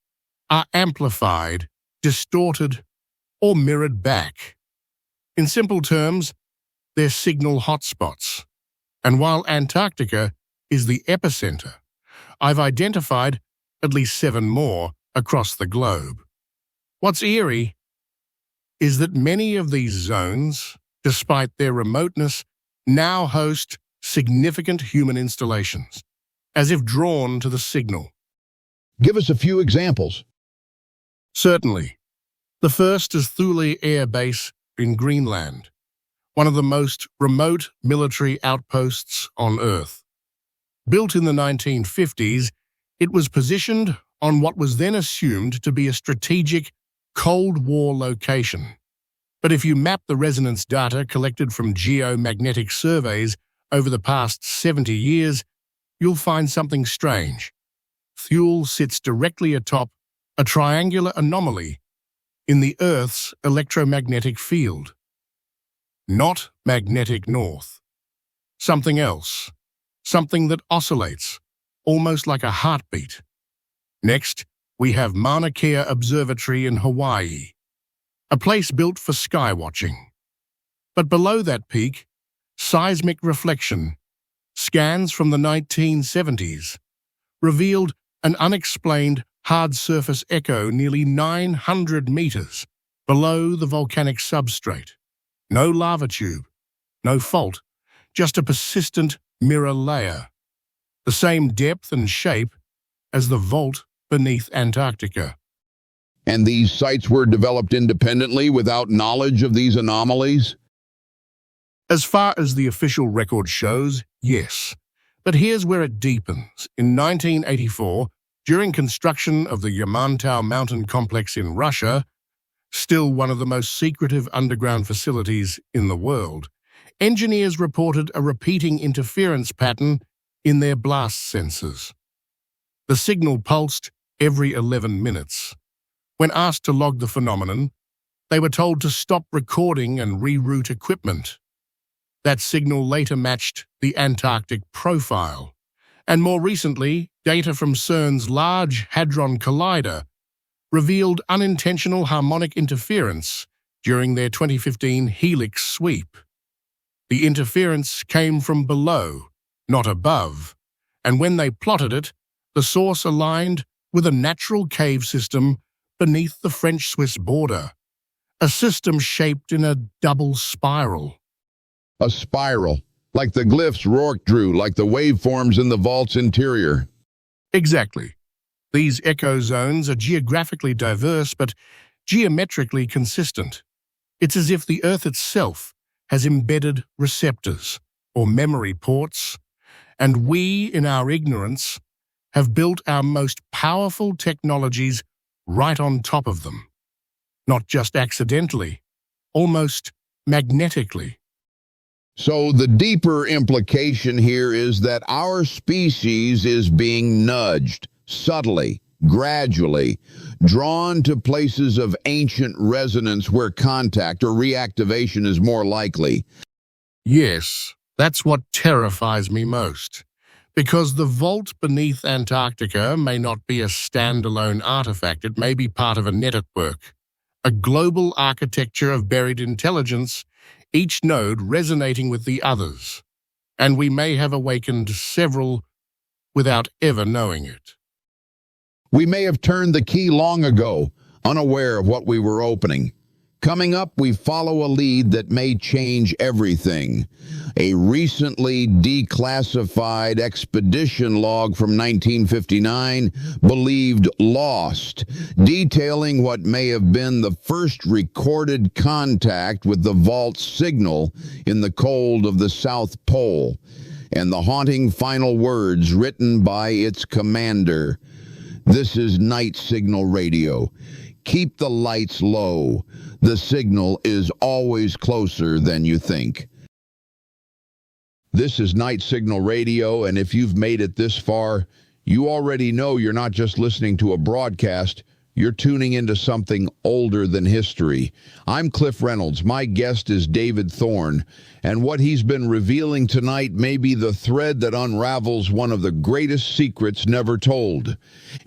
are amplified, distorted, or mirrored back. In simple terms, they're signal hotspots. And while Antarctica is the epicenter, I've identified at least 7 more across the globe. What's eerie is that many of these zones, despite their remoteness, now host significant human installations, as if drawn to the signal. Give us a few examples. Certainly. The first is Thule Air Base in Greenland, one of the most remote military outposts on Earth. Built in the 1950s, it was positioned on what was then assumed to be a strategic Cold War location. But if you map the resonance data collected from geomagnetic surveys over the past 70 years, you'll find something strange. Thule sits directly atop a triangular anomaly in the Earth's electromagnetic field. Not magnetic north. Something else. Something that oscillates, almost like a heartbeat. Next, we have Mauna Kea Observatory in Hawaii, a place built for skywatching. But below that peak, seismic reflection, scans from the 1970s, revealed an unexplained hard surface echo nearly 900 meters below the volcanic substrate. No lava tube, no fault, just a persistent mirror layer, the same depth and shape as the vault beneath Antarctica. And these sites were developed independently without knowledge of these anomalies? As far as the official record shows, yes. But here's where it deepens. In 1984, during construction of the Yamantau mountain complex in Russia, still one of the most secretive underground facilities in the world, engineers reported a repeating interference pattern in their blast sensors. The signal pulsed every 11 minutes. When asked to log the phenomenon, they were told to stop recording and reroute equipment. That signal later matched the Antarctic profile, and more recently, data from CERN's Large Hadron Collider revealed unintentional harmonic interference during their 2015 helix sweep. The interference came from below, not above, and when they plotted it, the source aligned with a natural cave system beneath the French-Swiss border, a system shaped in a double spiral. A spiral, like the glyphs Rourke drew, like the waveforms in the vault's interior. Exactly. These echo zones are geographically diverse but geometrically consistent. It's as if the Earth itself has embedded receptors, or memory ports, and we, in our ignorance, have built our most powerful technologies right on top of them. Not just accidentally, almost magnetically. So the deeper implication here is that our species is being nudged, subtly, gradually, drawn to places of ancient resonance where contact or reactivation is more likely. Yes, that's what terrifies me most. Because the vault beneath Antarctica may not be a standalone artifact, it may be part of a network, a global architecture of buried intelligence, each node resonating with the others, and we may have awakened several without ever knowing it. We may have turned the key long ago, unaware of what we were opening. Coming up, we follow a lead that may change everything. A recently declassified expedition log from 1959, believed lost, detailing what may have been the first recorded contact with the vault signal in the cold of the South Pole, and the haunting final words written by its commander. This is Night Signal Radio. Keep the lights low. The signal is always closer than you think. This is Night Signal Radio, and if you've made it this far, you already know you're not just listening to a broadcast, you're tuning into something older than history. I'm Cliff Reynolds. My guest is David Thorne, and what he's been revealing tonight may be the thread that unravels one of the greatest secrets never told.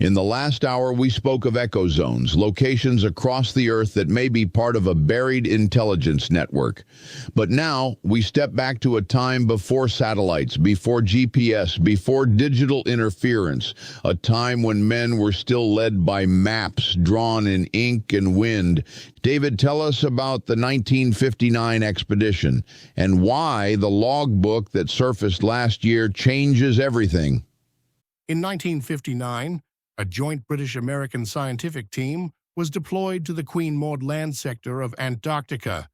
In the last hour, we spoke of echo zones, locations across the Earth that may be part of a buried intelligence network. But now, we step back to a time before satellites, before GPS, before digital interference, a time when men were still led by maps drawn in ink and wind. David, tell us about the 1959 expedition and why the logbook that surfaced last year changes everything. In 1959, a joint British-American scientific team was deployed to the Queen Maud land sector of Antarctica,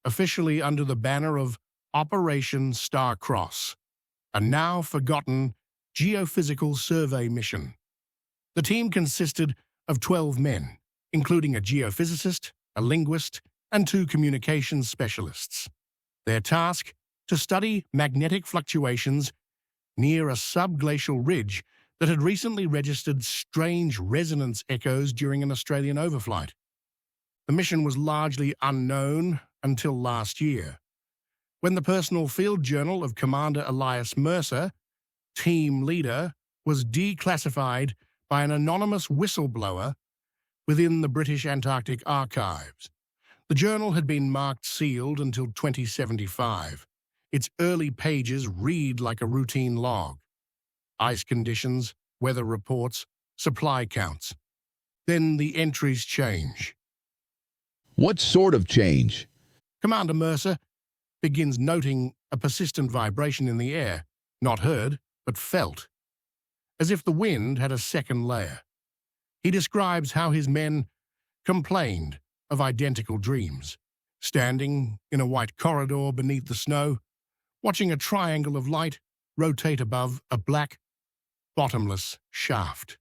officially under the banner of Operation Star-Cross, a now-forgotten geophysical survey mission. The team consisted of 12 men, including a geophysicist, a linguist, and 2 communications specialists. Their task: to study magnetic fluctuations near a subglacial ridge that had recently registered strange resonance echoes during an Australian overflight. The mission was largely unknown until last year, when the personal field journal of Commander Elias Mercer, team leader, was declassified by an anonymous whistleblower within the British Antarctic archives. The journal had been marked sealed until 2075. Its early pages read like a routine log: ice conditions, weather reports, supply counts. Then the entries change. What sort of change? Commander Mercer begins noting a persistent vibration in the air, not heard, but felt, as if the wind had a second layer. He describes how his men complained of identical dreams, standing in a white corridor beneath the snow, watching a triangle of light rotate above a black, bottomless shaft.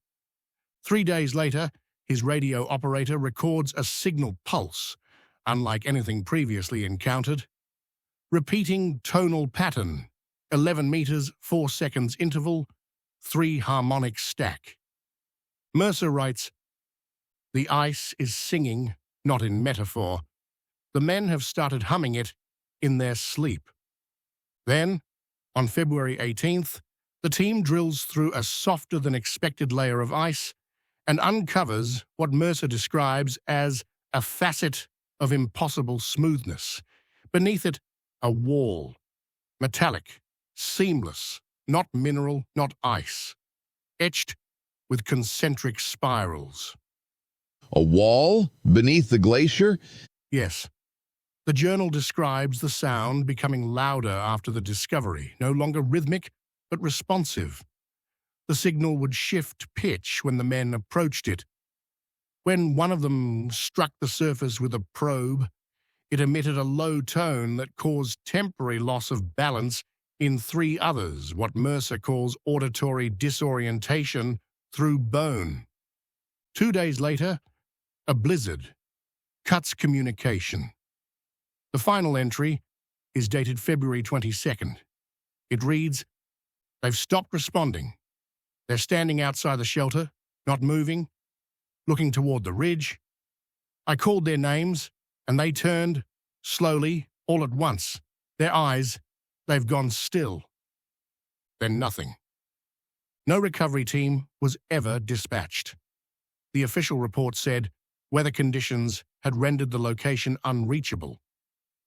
3 days later, his radio operator records a signal pulse, unlike anything previously encountered. Repeating tonal pattern, 11 meters, 4 seconds interval, 3 harmonic stack. Mercer writes, "The ice is singing, not in metaphor. The men have started humming it in their sleep." Then, on February 18th, the team drills through a softer-than-expected layer of ice and uncovers what Mercer describes as a facet of impossible smoothness. Beneath it, a wall, metallic, seamless, not mineral, not ice, etched with concentric spirals. A wall beneath the glacier? Yes. The journal describes the sound becoming louder after the discovery, no longer rhythmic, but responsive. The signal would shift pitch when the men approached it. When one of them struck the surface with a probe, it emitted a low tone that caused temporary loss of balance in 3 others, what Mercer calls auditory disorientation through bone. 2 days later, a blizzard cuts communication. The final entry is dated February 22nd. It reads, "They've stopped responding. They're standing outside the shelter, not moving, looking toward the ridge. I called their names, and they turned, slowly, all at once. Their eyes, they've gone still." Then nothing. No recovery team was ever dispatched. The official report said weather conditions had rendered the location unreachable,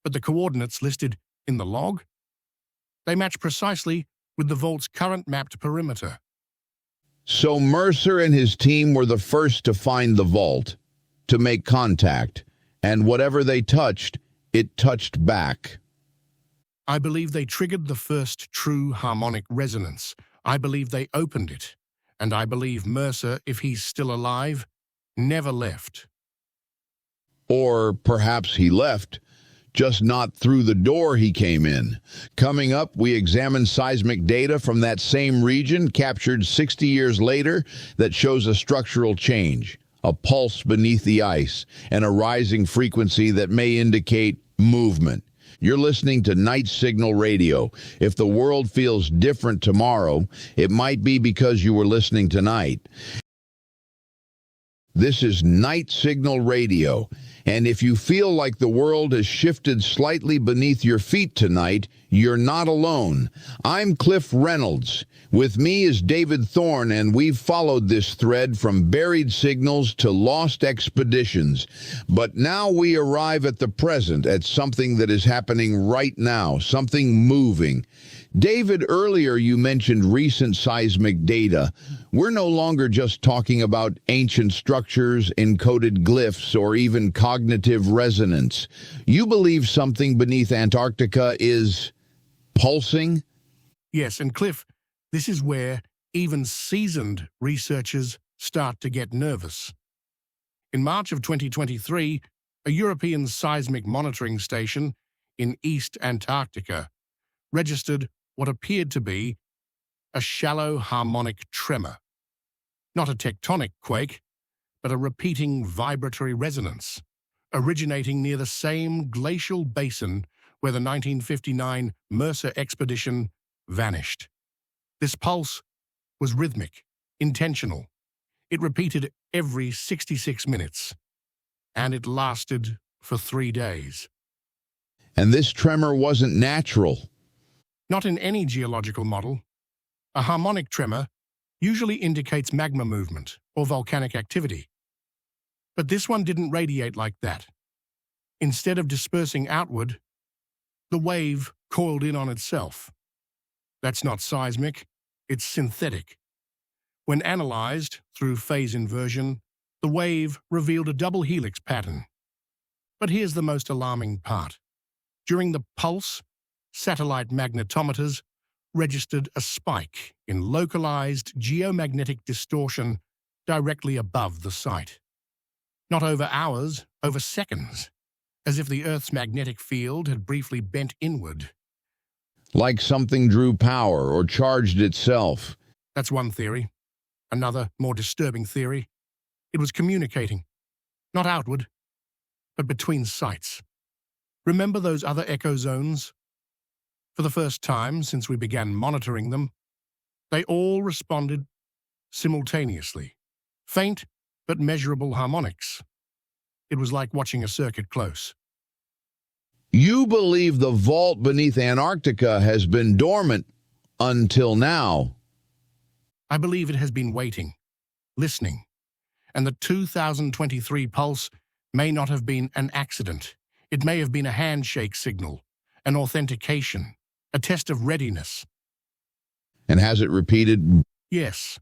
but the coordinates listed in the log, they match precisely with the vault's current mapped perimeter. So Mercer and his team were the first to find the vault, to make contact, and whatever they touched, it touched back. I believe they triggered the first true harmonic resonance. I believe they opened it. And I believe Mercer, if he's still alive, never left. Or perhaps he left, just not through the door he came in. Coming up, we examine seismic data from that same region captured 60 years later that shows a structural change, a pulse beneath the ice, and a rising frequency that may indicate movement. You're listening to Night Signal Radio. If the world feels different tomorrow, it might be because you were listening tonight. This is Night Signal Radio, and if you feel like the world has shifted slightly beneath your feet tonight, you're not alone. I'm Cliff Reynolds. With me is David Thorne, and we've followed this thread from buried signals to lost expeditions. But now we arrive at the present, at something that is happening right now, something moving. David, earlier you mentioned recent seismic data. We're no longer just talking about ancient structures, encoded glyphs, or even cognitive resonance. You believe something beneath Antarctica is pulsing? Yes, and Cliff, this is where even seasoned researchers start to get nervous. In March of 2023, a European seismic monitoring station in East Antarctica registered what appeared to be a shallow harmonic tremor. Not a tectonic quake, but a repeating vibratory resonance, originating near the same glacial basin where the 1959 Mercer expedition vanished. This pulse was rhythmic, intentional. It repeated every 66 minutes, and it lasted for 3 days. And this tremor wasn't natural. Not in any geological model. A harmonic tremor usually indicates magma movement or volcanic activity. But this one didn't radiate like that. Instead of dispersing outward, the wave coiled in on itself. That's not seismic, it's synthetic. When analyzed through phase inversion, the wave revealed a double helix pattern. But here's the most alarming part. During the pulse, satellite magnetometers registered a spike in localized geomagnetic distortion directly above the site. Not over hours, over seconds, as if the Earth's magnetic field had briefly bent inward. Like something drew power or charged itself. That's one theory. Another, more disturbing theory. It was communicating, not outward, but between sites. Remember those other echo zones? For the first time since we began monitoring them, they all responded simultaneously. Faint but measurable harmonics. It was like watching a circuit close. You believe the vault beneath Antarctica has been dormant until now. I believe it has been waiting, listening, and the 2023 pulse may not have been an accident. It may have been a handshake signal, an authentication, a test of readiness. And has it repeated? Yes.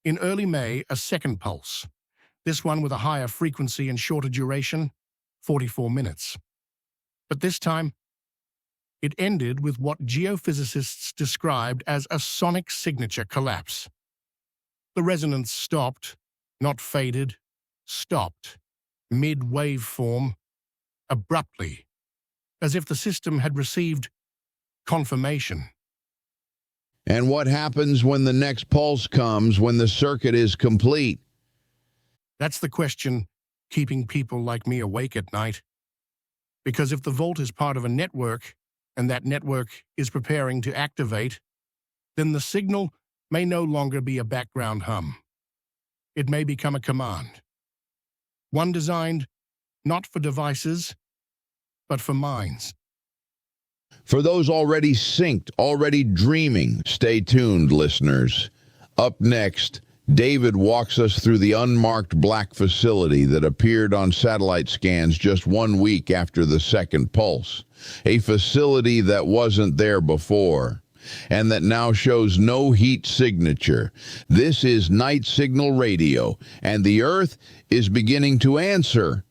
In early May, a second pulse, this one with a higher frequency and shorter duration, 44 minutes. But this time, it ended with what geophysicists described as a sonic signature collapse. The resonance stopped, not faded, stopped, mid-waveform, abruptly, as if the system had received confirmation. And what happens when the next pulse comes, when the circuit is complete? That's the question keeping people like me awake at night. Because if the vault is part of a network, and that network is preparing to activate, then the signal may no longer be a background hum. It may become a command. One designed not for devices, but for minds. For those already synced, already dreaming, stay tuned, listeners. Up next, David walks us through the unmarked black facility that appeared on satellite scans just 1 week after the second pulse. A facility that wasn't there before, and that now shows no heat signature. This is Night Signal Radio, and the Earth is beginning to answer.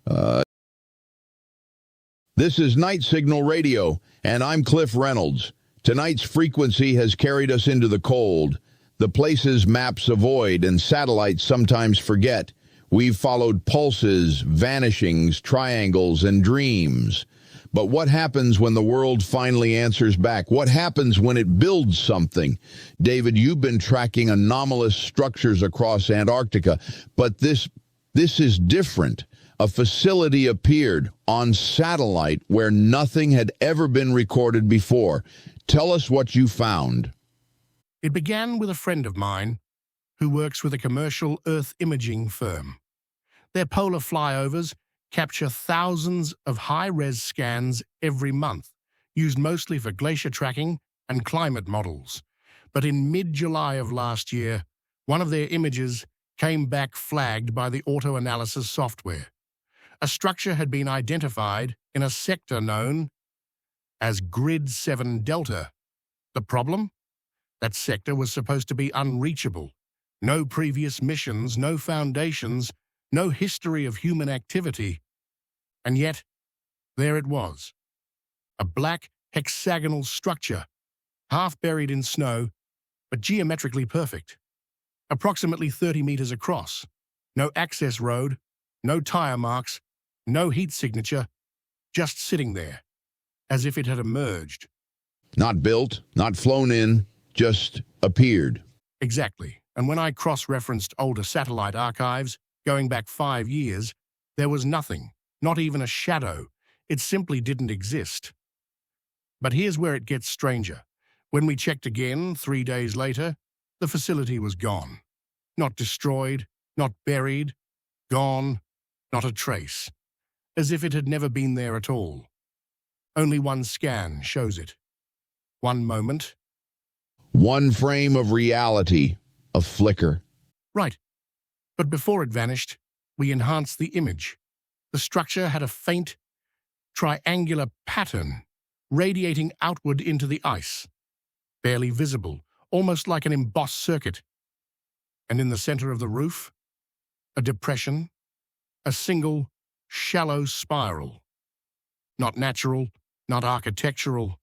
This is Night Signal Radio, and I'm Cliff Reynolds. Tonight's frequency has carried us into the cold, the places maps avoid and satellites sometimes forget. We've followed pulses, vanishings, triangles, and dreams. But what happens when the world finally answers back? What happens when it builds something? David, you've been tracking anomalous structures across Antarctica, but this is different. A facility appeared on satellite where nothing had ever been recorded before. Tell us what you found. It began with a friend of mine who works with a commercial Earth imaging firm. Their polar flyovers capture thousands of high-res scans every month, used mostly for glacier tracking and climate models. But in mid-July of last year, one of their images came back flagged by the auto-analysis software. A structure had been identified in a sector known as Grid 7 Delta. The problem? That sector was supposed to be unreachable. No previous missions, no foundations, no history of human activity. And yet, there it was. A black hexagonal structure, half buried in snow, but geometrically perfect. Approximately 30 meters across. No access road, no tire marks, no heat signature, just sitting there. as if it had emerged. Not built, not flown in, just appeared. Exactly. And when I cross-referenced older satellite archives, going back 5 years, there was nothing, not even a shadow. It simply didn't exist. But here's where it gets stranger. When we checked again 3 days later, the facility was gone. Not destroyed, not buried, gone, not a trace. As if it had never been there at all. Only one scan shows it. One moment. One frame of reality, a flicker. Right. But before it vanished, we enhanced the image. The structure had a faint, triangular pattern radiating outward into the ice, barely visible, almost like an embossed circuit. And in the center of the roof, a depression, a single, shallow spiral. Not natural, not architectural,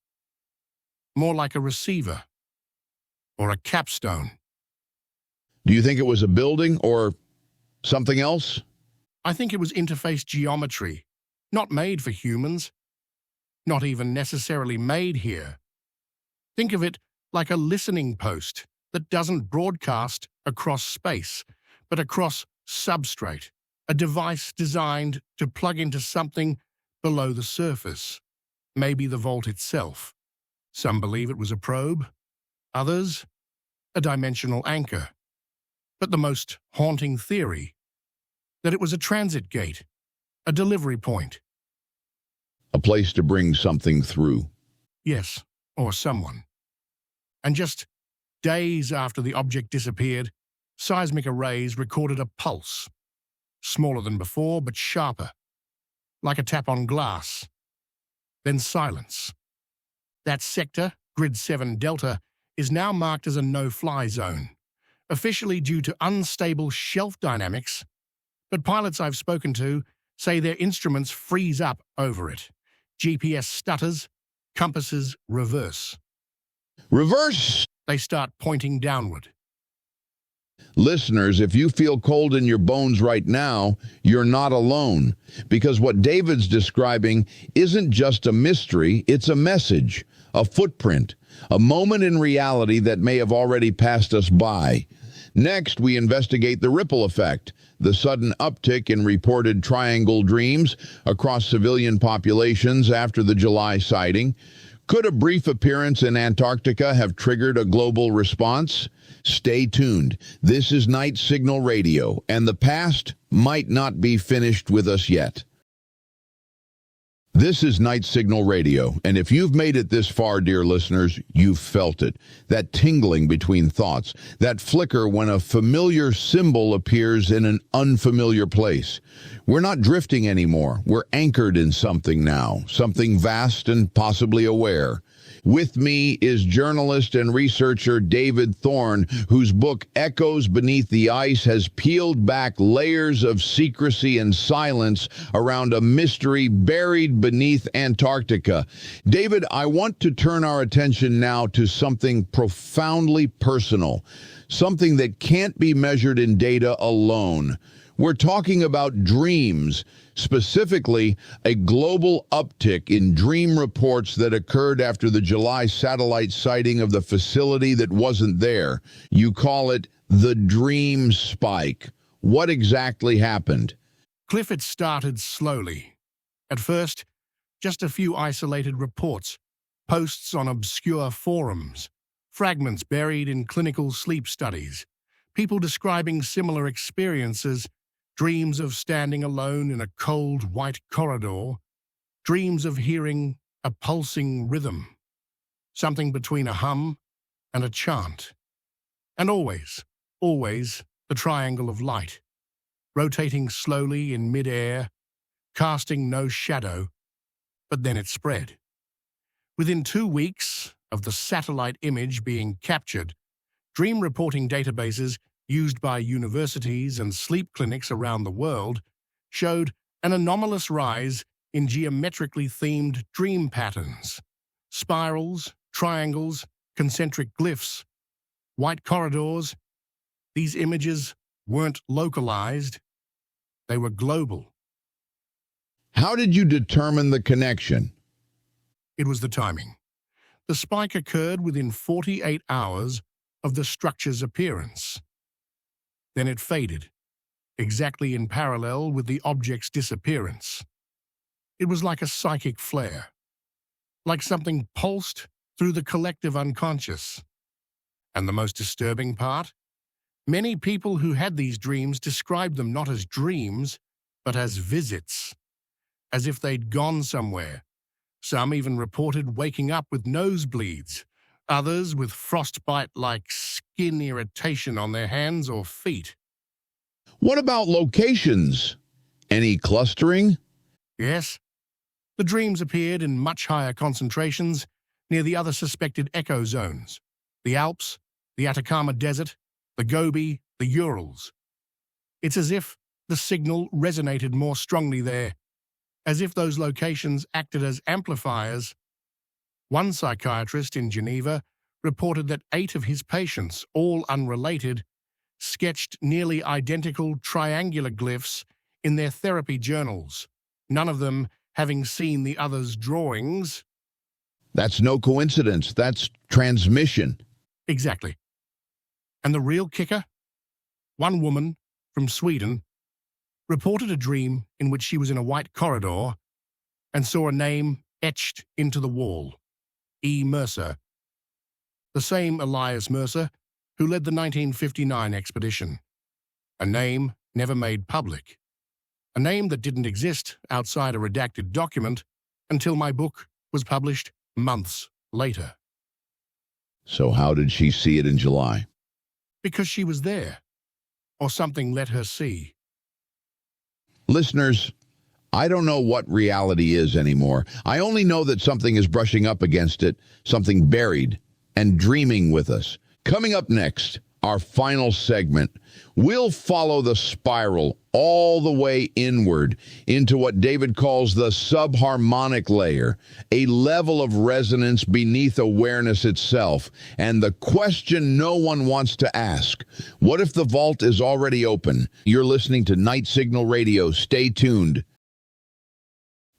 more like a receiver or a capstone. Do you think it was a building or something else? I think it was interface geometry, not made for humans, not even necessarily made here. Think of it like a listening post that doesn't broadcast across space, but across substrate, a device designed to plug into something below the surface, maybe the vault itself. Some believe it was a probe, others, a dimensional anchor. But the most haunting theory, that it was a transit gate, a delivery point. A place to bring something through. Yes, or someone. And just days after the object disappeared, seismic arrays recorded a pulse, smaller than before but sharper, like a tap on glass. Then silence. That sector, Grid 7 Delta, is now marked as a no-fly zone, officially due to unstable shelf dynamics, but pilots I've spoken to say their instruments freeze up over it. GPS stutters, compasses reverse. Reverse! They start pointing downward. Listeners, if you feel cold in your bones right now, you're not alone. Because what David's describing isn't just a mystery, it's a message, a footprint, a moment in reality that may have already passed us by. Next, we investigate the ripple effect, the sudden uptick in reported triangle dreams across civilian populations after the July sighting. Could a brief appearance in Antarctica have triggered a global response? Stay tuned. This is Night Signal Radio, and the past might not be finished with us yet. This is Night Signal Radio, and if you've made it this far, dear listeners, you've felt it. That tingling between thoughts, that flicker when a familiar symbol appears in an unfamiliar place. We're not drifting anymore. We're anchored in something now, something vast and possibly aware. With me is journalist and researcher David Thorne, whose book Echoes Beneath the Ice has peeled back layers of secrecy and silence around a mystery buried beneath Antarctica. David, I want to turn our attention now to something profoundly personal, something that can't be measured in data alone. We're talking about dreams, specifically a global uptick in dream reports that occurred after the July satellite sighting of the facility that wasn't there. You call it the dream spike. What exactly happened? Cliff, it started slowly. At first, just a few isolated reports, posts on obscure forums, fragments buried in clinical sleep studies, people describing similar experiences, dreams of standing alone in a cold white corridor, dreams of hearing a pulsing rhythm, something between a hum and a chant. And always, the triangle of light, rotating slowly in mid-air, casting no shadow, but then it spread. Within 2 weeks of the satellite image being captured, dream reporting databases used by universities and sleep clinics around the world showed an anomalous rise in geometrically themed dream patterns, spirals, triangles, concentric glyphs, white corridors. These images weren't localized, they were global. How did you determine the connection? It was the timing. The spike occurred within 48 hours of the structure's appearance. Then it faded, exactly in parallel with the object's disappearance. It was like a psychic flare, like something pulsed through the collective unconscious. And the most disturbing part? Many people who had these dreams described them not as dreams, but as visits, as if they'd gone somewhere. Some even reported waking up with nosebleeds, others with frostbite-like skin irritation on their hands or feet. What about locations? Any clustering? Yes, the dreams appeared in much higher concentrations near the other suspected echo zones, the Alps, the Atacama Desert, the Gobi, the Urals. It's as if the signal resonated more strongly there, as if those locations acted as amplifiers. One psychiatrist in Geneva reported that 8 of his patients, all unrelated, sketched nearly identical triangular glyphs in their therapy journals, none of them having seen the other's drawings. That's no coincidence. That's transmission. Exactly. And the real kicker? One woman from Sweden reported a dream in which she was in a white corridor and saw a name etched into the wall, E. Mercer, the same Elias Mercer who led the 1959 expedition, a name never made public, a name that didn't exist outside a redacted document until my book was published months later. So how did she see it in July? Because she was there, or something let her see. Listeners, I don't know what reality is anymore. I only know that something is brushing up against it, something buried and dreaming with us. Coming up next, our final segment, we'll follow the spiral all the way inward into what David calls the subharmonic layer, a level of resonance beneath awareness itself. And the question no one wants to ask, what if the vault is already open? You're listening to Night Signal Radio. Stay tuned.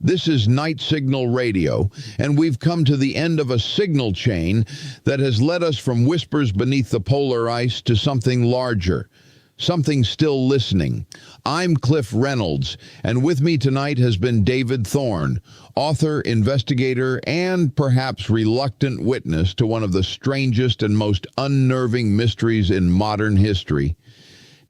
This is Night Signal Radio, and we've come to the end of a signal chain that has led us from whispers beneath the polar ice to something larger, something still listening. I'm Cliff Reynolds, and with me tonight has been David Thorne, author, investigator, and perhaps reluctant witness to one of the strangest and most unnerving mysteries in modern history.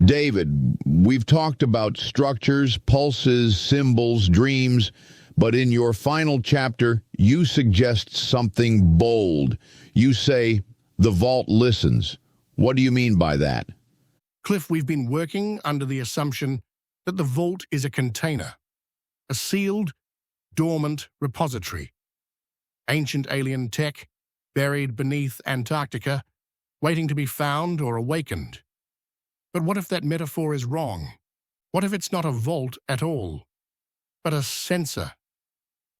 David, we've talked about structures, pulses, symbols, dreams, but in your final chapter, you suggest something bold. You say, the vault listens. What do you mean by that? Cliff, we've been working under the assumption that the vault is a container, a sealed, dormant repository. Ancient alien tech buried beneath Antarctica, waiting to be found or awakened. But what if that metaphor is wrong? What if it's not a vault at all, but a sensor?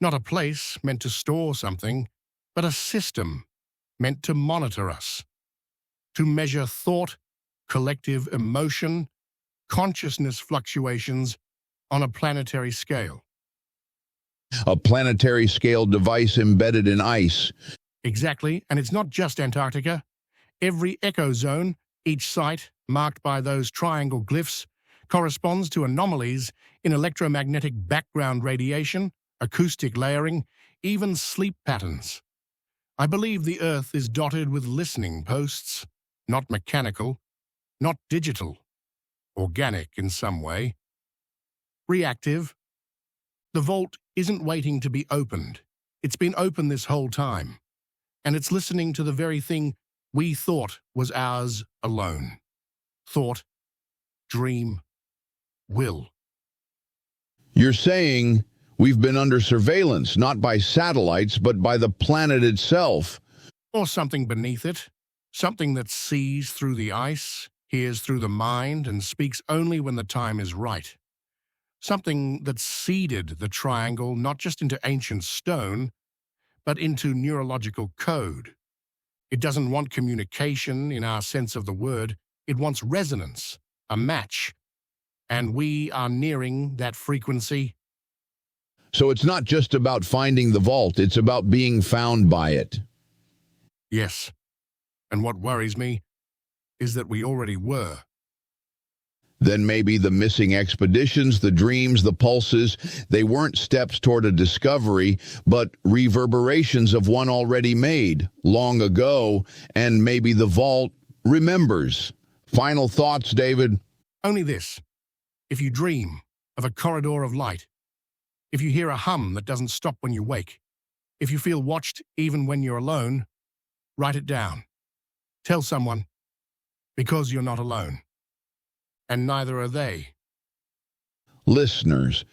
Not a place meant to store something, but a system meant to monitor us, to measure thought, collective emotion, consciousness fluctuations on a planetary scale. A planetary scale device embedded in ice. Exactly, and it's not just Antarctica. Every echo zone, each site marked by those triangle glyphs, corresponds to anomalies in electromagnetic background radiation, acoustic layering, even sleep patterns. I believe the Earth is dotted with listening posts, not mechanical, not digital, organic in some way. Reactive. The vault isn't waiting to be opened. It's been open this whole time, and it's listening to the very thing we thought was ours alone. Thought, dream, will. You're saying we've been under surveillance, not by satellites, but by the planet itself. Or something beneath it, something that sees through the ice, hears through the mind, and speaks only when the time is right. Something that seeded the triangle not just into ancient stone, but into neurological code. It doesn't want communication in our sense of the word. It wants resonance, a match. And we are nearing that frequency. So it's not just about finding the vault, it's about being found by it. Yes. And what worries me is that we already were. Then maybe the missing expeditions, the dreams, the pulses, they weren't steps toward a discovery, but reverberations of one already made long ago, and maybe the vault remembers. Final thoughts, David? Only this. If you dream of a corridor of light, if you hear a hum that doesn't stop when you wake, if you feel watched even when you're alone, write it down. Tell someone, because you're not alone. And neither are they. Listeners,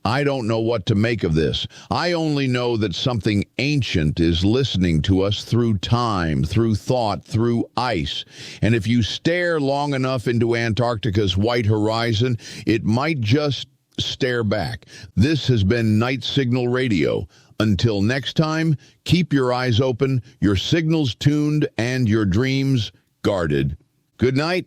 I don't know what to make of this. I only know that something ancient is listening to us through time, through thought, through ice. And if you stare long enough into Antarctica's white horizon, it might just stare back. This has been Night Signal Radio. Until next time, keep your eyes open, your signals tuned, and your dreams guarded. Good night.